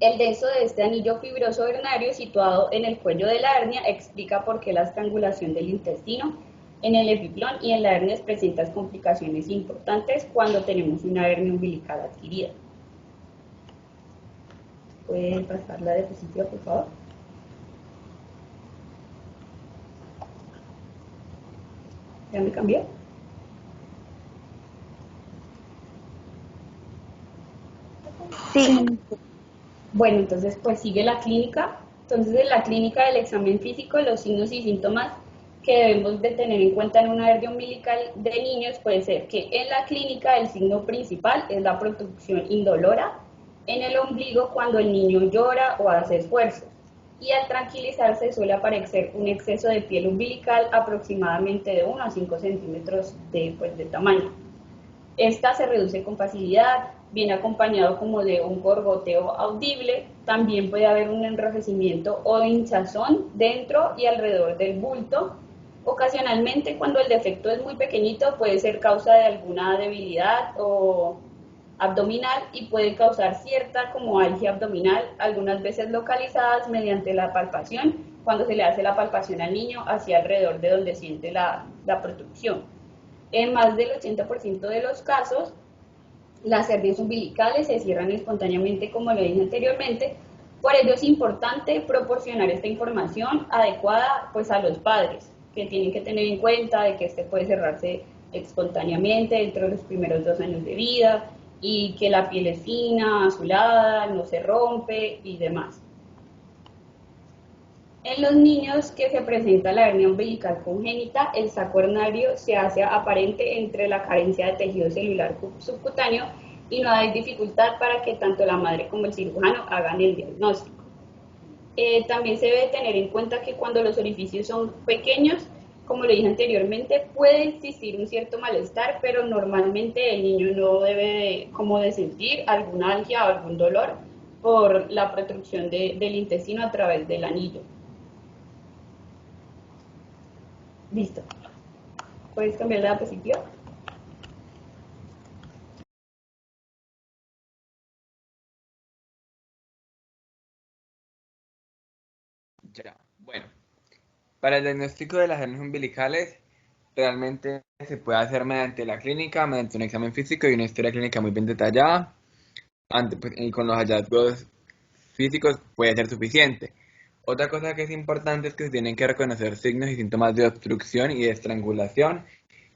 El denso de este anillo fibroso hernario situado en el cuello de la hernia explica por qué la estrangulación del intestino en el epiplón y en la hernia presenta complicaciones importantes cuando tenemos una hernia umbilical adquirida. ¿Puede pasar la diapositiva, por favor? ¿Ya me cambió? Sí. Bueno, entonces pues sigue la clínica. Entonces, en la clínica del examen físico, los signos y síntomas que debemos de tener en cuenta en una hernia umbilical de niños puede ser que en la clínica el signo principal es la protrucción indolora en el ombligo cuando el niño llora o hace esfuerzos, y al tranquilizarse suele aparecer un exceso de piel umbilical aproximadamente de 1 a 5 centímetros de tamaño. Esta se reduce con facilidad, viene acompañado como de un gorgoteo audible. También puede haber un enrojecimiento o hinchazón dentro y alrededor del bulto. Ocasionalmente, cuando el defecto es muy pequeñito, puede ser causa de alguna debilidad o abdominal y puede causar cierta como algia abdominal, algunas veces localizadas mediante la palpación, cuando se le hace la palpación al niño hacia alrededor de donde siente la protrucción. En más del 80% de los casos, las hernias umbilicales se cierran espontáneamente, como lo dije anteriormente. Por ello es importante proporcionar esta información adecuada pues a los padres, que tienen que tener en cuenta de que este puede cerrarse espontáneamente dentro de los primeros 2 años de vida y que la piel es fina, azulada, no se rompe y demás. En los niños que se presenta la hernia umbilical congénita, el saco hernario se hace aparente entre la carencia de tejido celular subcutáneo y no hay dificultad para que tanto la madre como el cirujano hagan el diagnóstico. También se debe tener en cuenta que cuando los orificios son pequeños, como lo dije anteriormente, puede existir un cierto malestar, pero normalmente el niño no debe de sentir alguna algia o algún dolor por la protrucción del intestino a través del anillo. Listo. ¿Puedes cambiar la diapositiva? Ya, bueno. Para el diagnóstico de las hernias umbilicales, realmente se puede hacer mediante la clínica, mediante un examen físico y una historia clínica muy bien detallada. Y con los hallazgos físicos puede ser suficiente. Otra cosa que es importante es que se tienen que reconocer signos y síntomas de obstrucción y de estrangulación,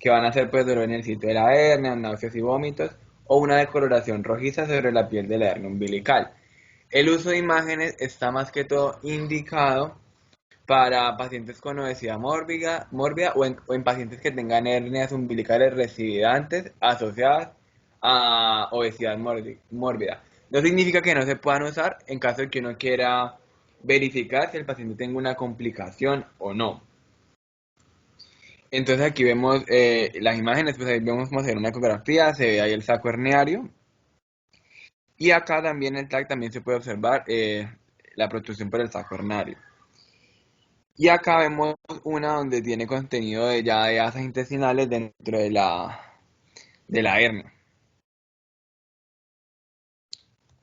que van a ser pues dolor en el sitio de la hernia, náuseas y vómitos, o una decoloración rojiza sobre la piel de la hernia umbilical. El uso de imágenes está más que todo indicado para pacientes con obesidad mórbida o en pacientes que tengan hernias umbilicales recidivantes asociadas a obesidad mórbida. No significa que no se puedan usar en caso de que uno quiera verificar si el paciente tenga una complicación o no. Entonces aquí vemos las imágenes, pues ahí vemos cómo se ve una ecografía, se ve ahí el saco herniario. Y acá también en el TAC también se puede observar la protrusión por el saco herniario. Y acá vemos una donde tiene contenido ya de asas intestinales dentro de la hernia.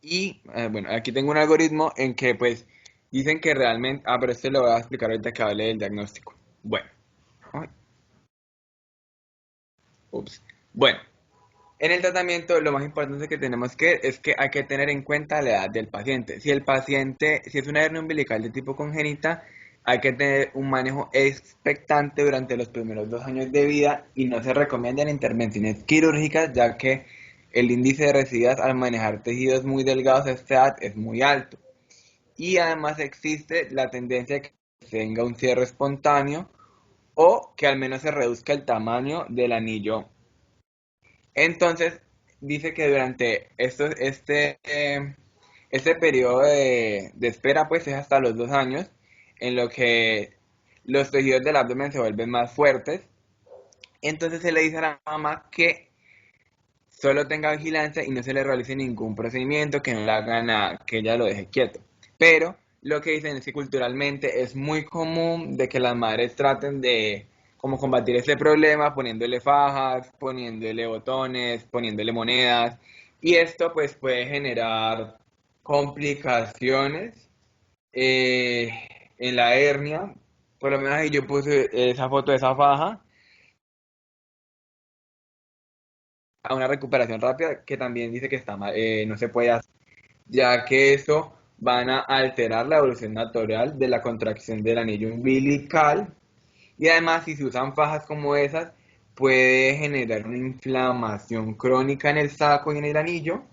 Y bueno, aquí tengo un algoritmo en que pues dicen que realmente... pero este lo voy a explicar ahorita que hable del diagnóstico. Bueno, ay, ups. Bueno, en el tratamiento lo más importante que tenemos que es que hay que tener en cuenta la edad del paciente. Si es una hernia umbilical de tipo congénita, hay que tener un manejo expectante durante los primeros 2 años de vida y no se recomiendan intervenciones quirúrgicas, ya que el índice de residuos al manejar tejidos muy delgados a esta edad es muy alto. Y además existe la tendencia de que tenga un cierre espontáneo o que al menos se reduzca el tamaño del anillo. Entonces, dice que durante este periodo de espera, pues es hasta los 2 años, en lo que los tejidos del abdomen se vuelven más fuertes. Entonces se le dice a la mamá que solo tenga vigilancia y no se le realice ningún procedimiento, que no le haga nada, que ella lo deje quieto. Pero lo que dicen es que culturalmente es muy común de que las madres traten de como combatir ese problema poniéndole fajas, poniéndole botones, poniéndole monedas. Y esto pues puede generar complicaciones eh, en la hernia. Por lo menos ahí yo puse esa foto de esa faja a una recuperación rápida que también dice que está mal, no se puede hacer, ya que eso van a alterar la evolución natural de la contracción del anillo umbilical y además si se usan fajas como esas puede generar una inflamación crónica en el saco y en el anillo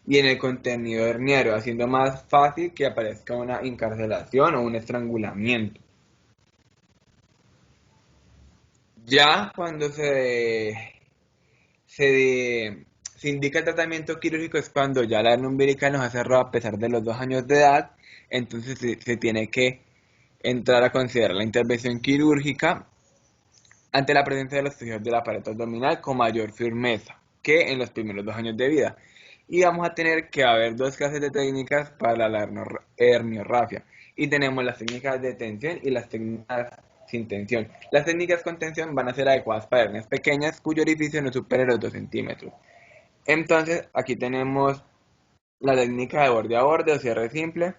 y en el contenido herniario, haciendo más fácil que aparezca una encarcelación o un estrangulamiento. Ya cuando se indica el tratamiento quirúrgico es cuando ya la hernia umbilical nos ha cerrado a pesar de los 2 años de edad, entonces se tiene que entrar a considerar la intervención quirúrgica ante la presencia de los tejidos del aparato abdominal con mayor firmeza que en los primeros 2 años de vida. Y vamos a tener que haber dos clases de técnicas para la herniorrafia. Y tenemos las técnicas de tensión y las técnicas sin tensión. Las técnicas con tensión van a ser adecuadas para hernias pequeñas cuyo orificio no supere los 2 centímetros. Entonces, aquí tenemos la técnica de borde a borde o cierre simple.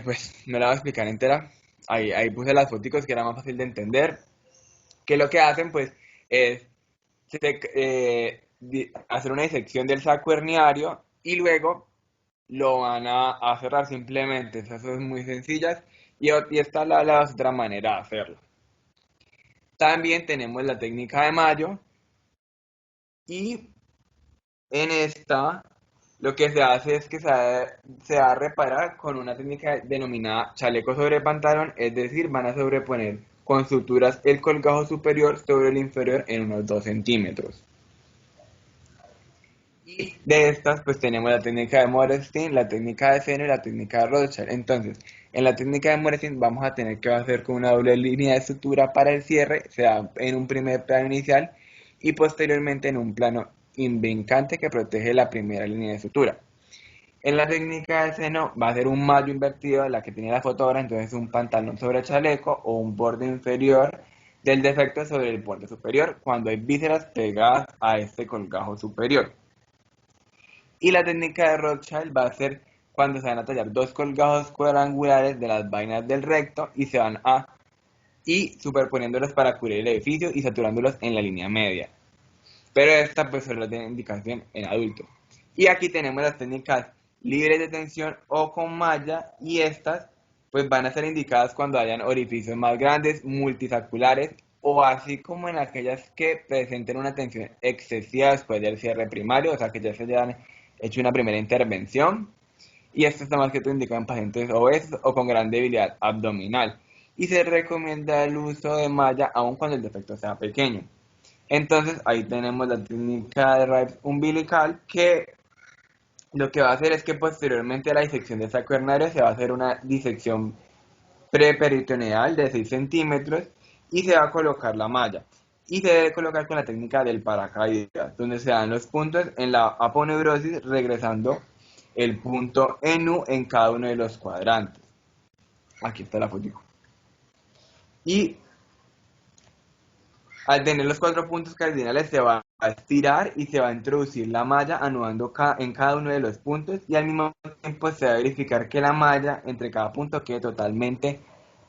Pues no la voy a explicar entera. Ahí puse las fotos que era más fácil de entender. Que lo que hacen, pues, es hacer una disección del saco herniario y luego lo van a cerrar simplemente. Eso es muy sencillas. Y esta es la otra manera de hacerlo. También tenemos la técnica de Mayo. Y en esta, lo que se hace es que se va a reparar con una técnica denominada chaleco sobre pantalón, es decir, van a sobreponer con suturas el colgajo superior sobre el inferior en unos 2 centímetros. Y de estas, pues tenemos la técnica de Morenstein, la técnica de Seno y la técnica de Rothschild. Entonces, en la técnica de Morenstein vamos a tener que hacer con una doble línea de sutura para el cierre, sea en un primer plano inicial y posteriormente en un plano imbrincante que protege la primera línea de sutura. En la técnica de seno va a ser un mayo invertido, la que tiene la foto ahora, entonces un pantalón sobre chaleco o un borde inferior del defecto sobre el borde superior cuando hay vísceras pegadas a este colgajo superior. Y la técnica de Rothschild va a ser cuando se van a tallar dos colgajos cuadrangulares de las vainas del recto y superponiéndolos para cubrir el edificio y saturándolos en la línea media. Pero esta pues solo tiene indicación en adultos. Y aquí tenemos las técnicas libres de tensión o con malla, y estas pues van a ser indicadas cuando hayan orificios más grandes, multisaculares, o así como en aquellas que presenten una tensión excesiva después del cierre primario, o sea que ya se hayan hecho una primera intervención. Y esto está más que todo indicado en pacientes obesos o con gran debilidad abdominal. Y se recomienda el uso de malla aun cuando el defecto sea pequeño. Entonces ahí tenemos la técnica de Rives umbilical, que lo que va a hacer es que posteriormente a la disección del saco hernario se va a hacer una disección preperitoneal de 6 centímetros y se va a colocar la malla. Y se debe colocar con la técnica del paracaídas, donde se dan los puntos en la aponeurosis, regresando el punto en U en cada uno de los cuadrantes. Aquí está la foto. Y al tener los 4 puntos cardinales se va a estirar y se va a introducir la malla anudando en cada uno de los puntos, y al mismo tiempo se va a verificar que la malla entre cada punto quede totalmente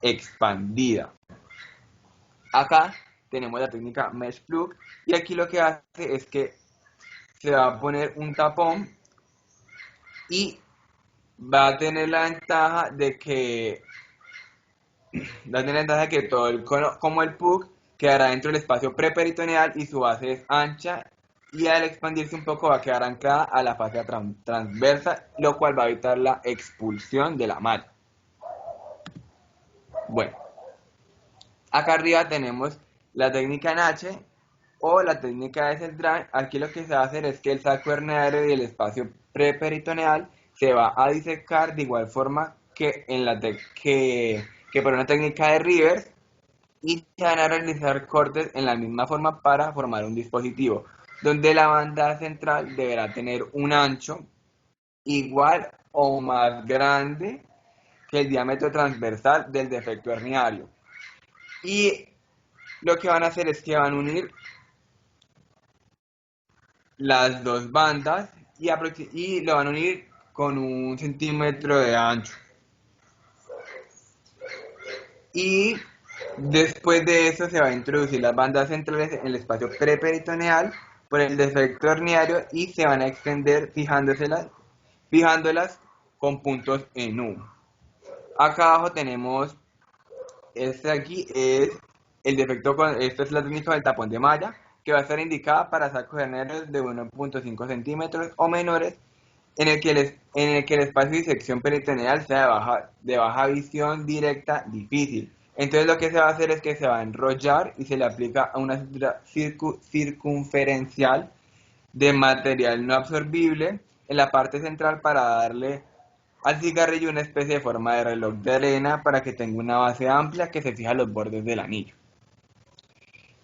expandida. Acá tenemos la técnica Mesh Plug, y aquí lo que hace es que se va a poner un tapón y va a tener la ventaja de que todo el cono, como el PUC, quedará dentro del espacio preperitoneal y su base es ancha, y al expandirse un poco va a quedar anclada a la fascia transversa, lo cual va a evitar la expulsión de la malla. Bueno, acá arriba tenemos la técnica en H o la técnica de Seltran. Aquí lo que se va a hacer es que el saco hernario y el espacio preperitoneal se va a disecar de igual forma que por una técnica de Rivers, y se van a realizar cortes en la misma forma para formar un dispositivo, donde la banda central deberá tener un ancho igual o más grande que el diámetro transversal del defecto herniario. Y lo que van a hacer es que van a unir las dos bandas y lo van a unir con 1 centímetro de ancho. Y después de eso se va a introducir las bandas centrales en el espacio preperitoneal por el defecto herniario y se van a extender fijándolas con puntos en U. Acá abajo tenemos, aquí es el defecto, esta es la técnica del tapón de malla, que va a estar indicada para sacos herniarios de 1.5 centímetros o menores, en el que el espacio de disección peritoneal sea de baja visión directa difícil. Entonces lo que se va a hacer es que se va a enrollar y se le aplica a una estructura circunferencial de material no absorbible en la parte central para darle al cigarrillo una especie de forma de reloj de arena para que tenga una base amplia que se fija a los bordes del anillo.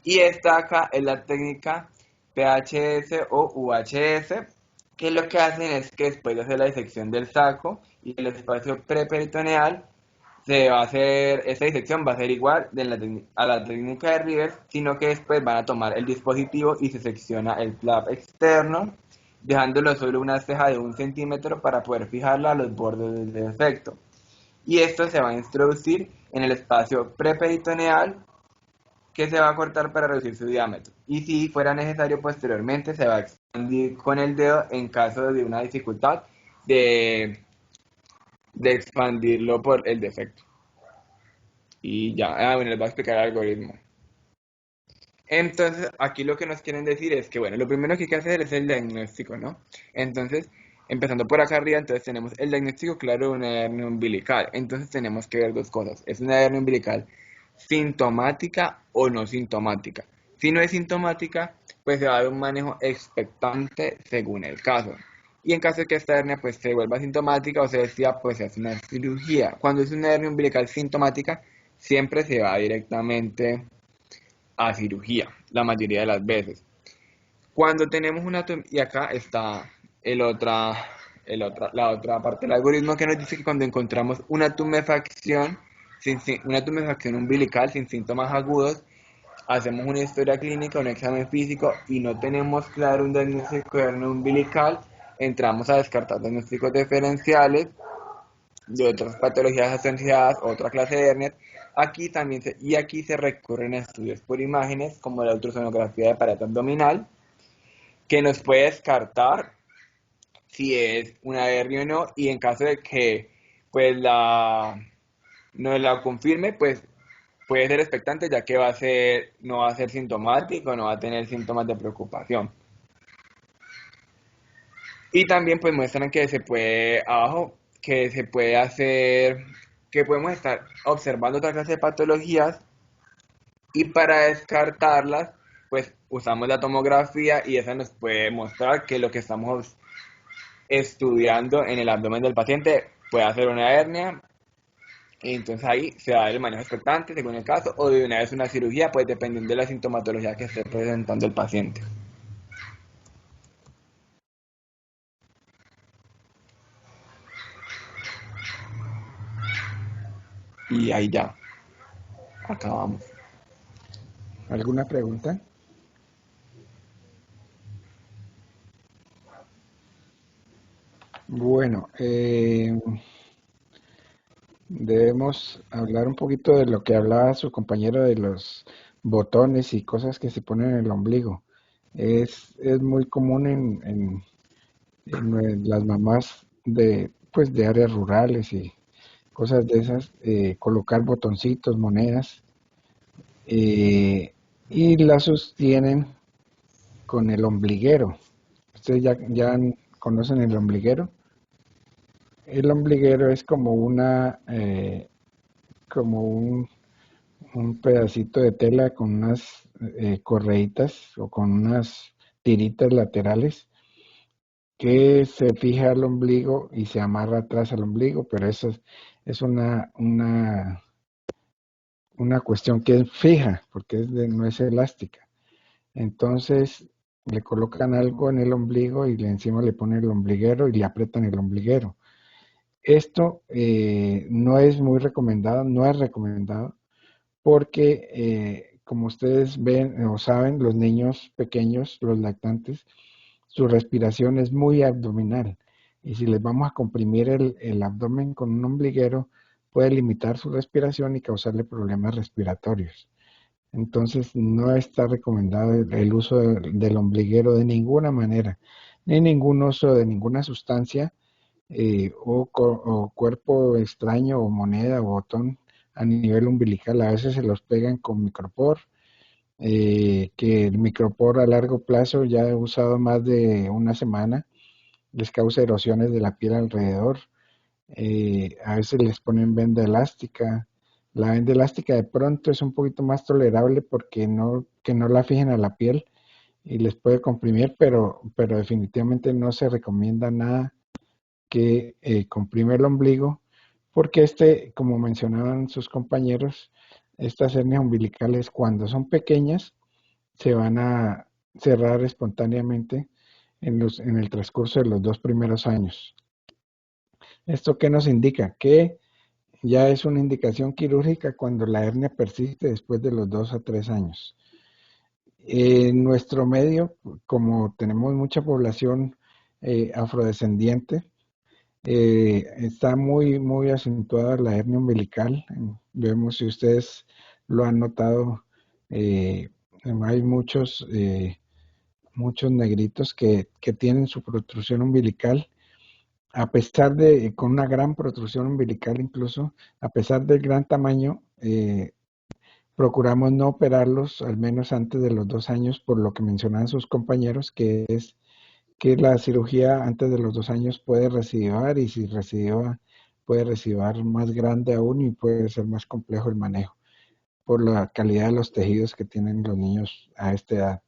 Y esta acá es la técnica PHS o UHS, que lo que hacen es que después de hacer la disección del saco y el espacio preperitoneal, esta disección va a ser igual a la técnica de Rivers, sino que después van a tomar el dispositivo y se secciona el flap externo, dejándolo solo una ceja de 1 centímetro para poder fijarla a los bordes del defecto. Y esto se va a introducir en el espacio preperitoneal, que se va a cortar para reducir su diámetro. Y si fuera necesario, posteriormente se va a expandir con el dedo en caso de una dificultad de expandirlo por el defecto. Y ya, bueno, les voy a explicar el algoritmo. Entonces, aquí lo que nos quieren decir es que, bueno, lo primero que hay que hacer es el diagnóstico, ¿no? Entonces, empezando por acá arriba, entonces tenemos el diagnóstico claro de una hernia umbilical. Entonces tenemos que ver 2 cosas. ¿Es una hernia umbilical sintomática o no sintomática? Si no es sintomática, pues se va a dar un manejo expectante según el caso. Y en caso de que esta hernia pues se vuelva sintomática o se decida, pues se hace una cirugía. Cuando es una hernia umbilical sintomática, siempre se va directamente a cirugía, la mayoría de las veces. Cuando tenemos y acá está la otra parte del algoritmo, que nos dice que cuando encontramos una tumefacción umbilical sin síntomas agudos, hacemos una historia clínica, un examen físico y no tenemos claro un diagnóstico de hernia umbilical, entramos a descartar diagnósticos diferenciales de otras patologías asociadas, otra clase de hernias. Aquí se recurren a estudios por imágenes como la ultrasonografía de pared abdominal, que nos puede descartar si es una hernia o no, y en caso de que pues nos la confirme, pues puede ser expectante, ya que no va a ser sintomático, no va a tener síntomas de preocupación. Y también pues muestran que se puede, abajo, que se puede hacer, que podemos estar observando otra clase de patologías, y para descartarlas, pues usamos la tomografía y esa nos puede mostrar que lo que estamos estudiando en el abdomen del paciente puede ser una hernia. Y entonces ahí se da el manejo expectante según el caso, o de una vez una cirugía, pues dependiendo de la sintomatología que esté presentando el paciente. Y ahí ya, acabamos. ¿Alguna pregunta? Bueno, debemos hablar un poquito de lo que hablaba su compañero de los botones y cosas que se ponen en el ombligo. Es muy común en las mamás pues, de áreas rurales y cosas de esas, colocar botoncitos, monedas, y las sostienen con el ombliguero. ¿Ustedes ya conocen el ombliguero? El ombliguero es como como un pedacito de tela con unas correitas o con unas tiritas laterales que se fija al ombligo y se amarra atrás al ombligo, pero eso es una cuestión que es fija, porque no es elástica. Entonces le colocan algo en el ombligo y encima le ponen el ombliguero y le aprietan el ombliguero. Esto no es muy recomendado, no es recomendado, porque como ustedes ven o saben, los niños pequeños, los lactantes, su respiración es muy abdominal. Y si les vamos a comprimir el abdomen con un ombliguero, puede limitar su respiración y causarle problemas respiratorios. Entonces no está recomendado el uso del ombliguero de ninguna manera, ni ningún uso de ninguna sustancia o cuerpo extraño o moneda o botón a nivel umbilical. A veces se los pegan con micropor, que el micropor a largo plazo, ya he usado más de una semana, les causa erosiones de la piel alrededor. A veces les ponen venda elástica. La venda elástica de pronto es un poquito más tolerable porque que no la fijen a la piel y les puede comprimir, pero definitivamente no se recomienda nada que comprime el ombligo, porque como mencionaban sus compañeros, estas hernias umbilicales cuando son pequeñas se van a cerrar espontáneamente en el transcurso de los 2 primeros años. ¿Esto qué nos indica? Que ya es una indicación quirúrgica cuando la hernia persiste después de los 2 a 3 años. En nuestro medio, como tenemos mucha población afrodescendiente, está muy acentuada la hernia umbilical. Vemos, si ustedes lo han notado, hay muchos negritos que tienen su protrusión umbilical, con una gran protrusión umbilical incluso, a pesar del gran tamaño, procuramos no operarlos al menos antes de los 2 años, por lo que mencionaban sus compañeros, que es que la cirugía antes de los 2 años puede recidivar, y si recidiva puede recidivar más grande aún y puede ser más complejo el manejo por la calidad de los tejidos que tienen los niños a esta edad.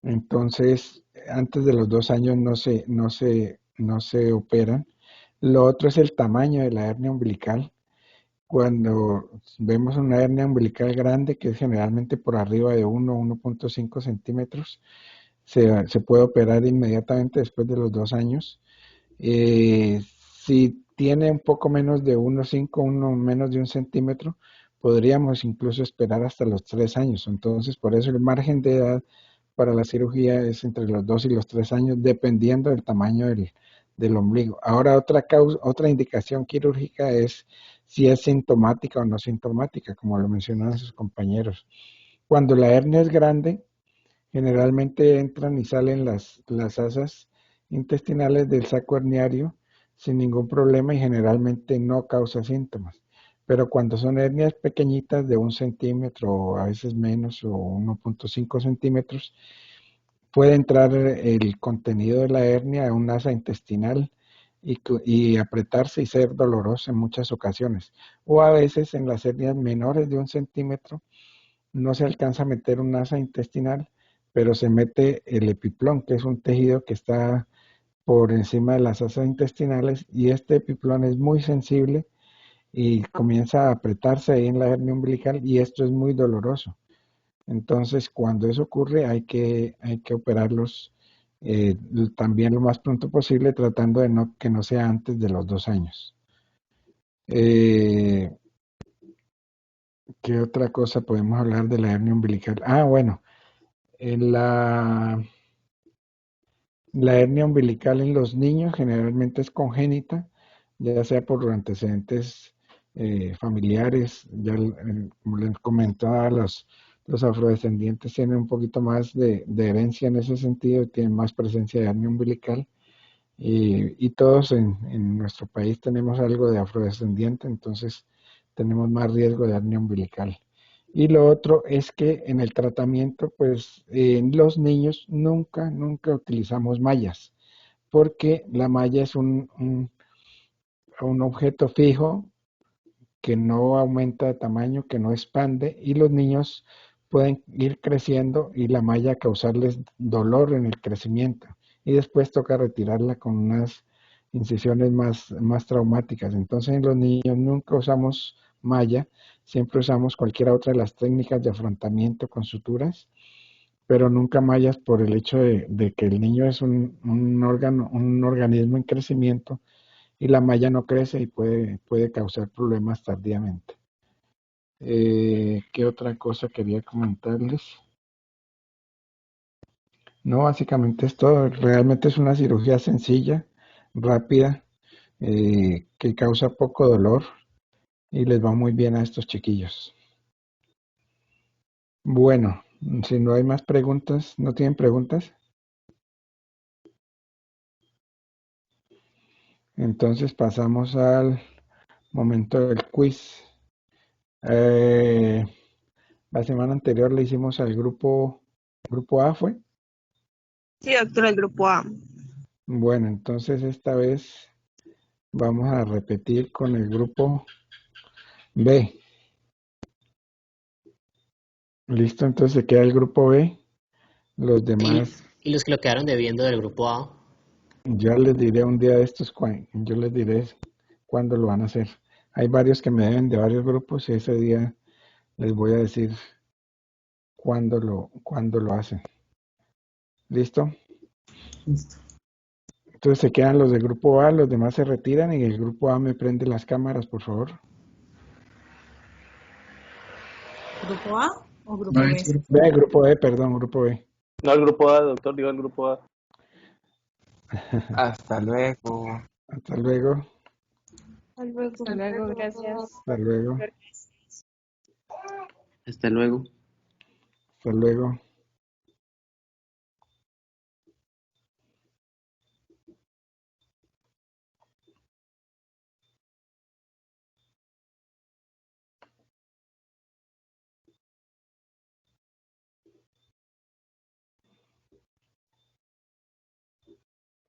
Entonces, antes de los 2 años no se operan. Lo otro es el tamaño de la hernia umbilical. Cuando vemos una hernia umbilical grande, que es generalmente por arriba de 1.5 centímetros, se puede operar inmediatamente después de los 2 años. Si tiene un poco menos de 1.5, menos de 1 centímetro, podríamos incluso esperar hasta los 3 años. Entonces, por eso el margen de edad para la cirugía es entre los 2 y los 3 años, dependiendo del tamaño del ombligo. Ahora, otra indicación quirúrgica es si es sintomática o no sintomática, como lo mencionaron sus compañeros. Cuando la hernia es grande, generalmente entran y salen las asas intestinales del saco herniario sin ningún problema y generalmente no causa síntomas. Pero cuando son hernias pequeñitas de 1 centímetro o a veces menos o 1,5 centímetros, puede entrar el contenido de la hernia a un asa intestinal y apretarse y ser doloroso en muchas ocasiones. O a veces en las hernias menores de 1 centímetro no se alcanza a meter un asa intestinal, pero se mete el epiplón, que es un tejido que está por encima de las asas intestinales, y este epiplón es muy sensible y comienza a apretarse ahí en la hernia umbilical y esto es muy doloroso. Entonces, cuando eso ocurre, hay que operarlos también lo más pronto posible, tratando de que no sea antes de los 2 años. ¿Qué otra cosa podemos hablar de la hernia umbilical? Bueno, en la hernia umbilical en los niños generalmente es congénita, ya sea por antecedentes familiares. Ya, como les comentaba, los afrodescendientes tienen un poquito más de herencia en ese sentido, tienen más presencia de hernia umbilical. Y todos en nuestro país tenemos algo de afrodescendiente, entonces tenemos más riesgo de hernia umbilical. Y lo otro es que en el tratamiento, pues en los niños nunca utilizamos mallas, porque la malla es un objeto fijo que no aumenta de tamaño, que no expande, y los niños pueden ir creciendo y la malla causarles dolor en el crecimiento. Y después toca retirarla con unas incisiones más traumáticas. Entonces en los niños nunca usamos malla, siempre usamos cualquier otra de las técnicas de afrontamiento con suturas, pero nunca mallas por el hecho de que el niño es un organismo en crecimiento y la malla no crece y puede causar problemas tardíamente. ¿Qué otra cosa quería comentarles? No, básicamente es todo. Realmente es una cirugía sencilla, rápida, que causa poco dolor y les va muy bien a estos chiquillos. Bueno, si no hay más preguntas, ¿no tienen preguntas? Entonces pasamos al momento del quiz. La semana anterior le hicimos al grupo A, ¿fue? Sí, doctor, el grupo A. Bueno, entonces esta vez vamos a repetir con el grupo B. ¿Listo? Entonces se queda el grupo B. Los demás, Y los que lo quedaron debiendo del grupo A. ya les diré un día de estos, yo les diré cuándo lo van a hacer. Hay varios que me deben de varios grupos y ese día les voy a decir cuándo lo hacen. ¿Listo? Listo. Entonces se quedan los del grupo A, los demás se retiran y el grupo A me prende las cámaras, por favor. ¿Grupo A o grupo No, B? es grupo B, A. grupo B, perdón, grupo B. No al grupo A, doctor, digo al grupo A. Hasta luego. Hasta luego. Hasta luego, gracias. Hasta luego. Hasta luego. Hasta luego.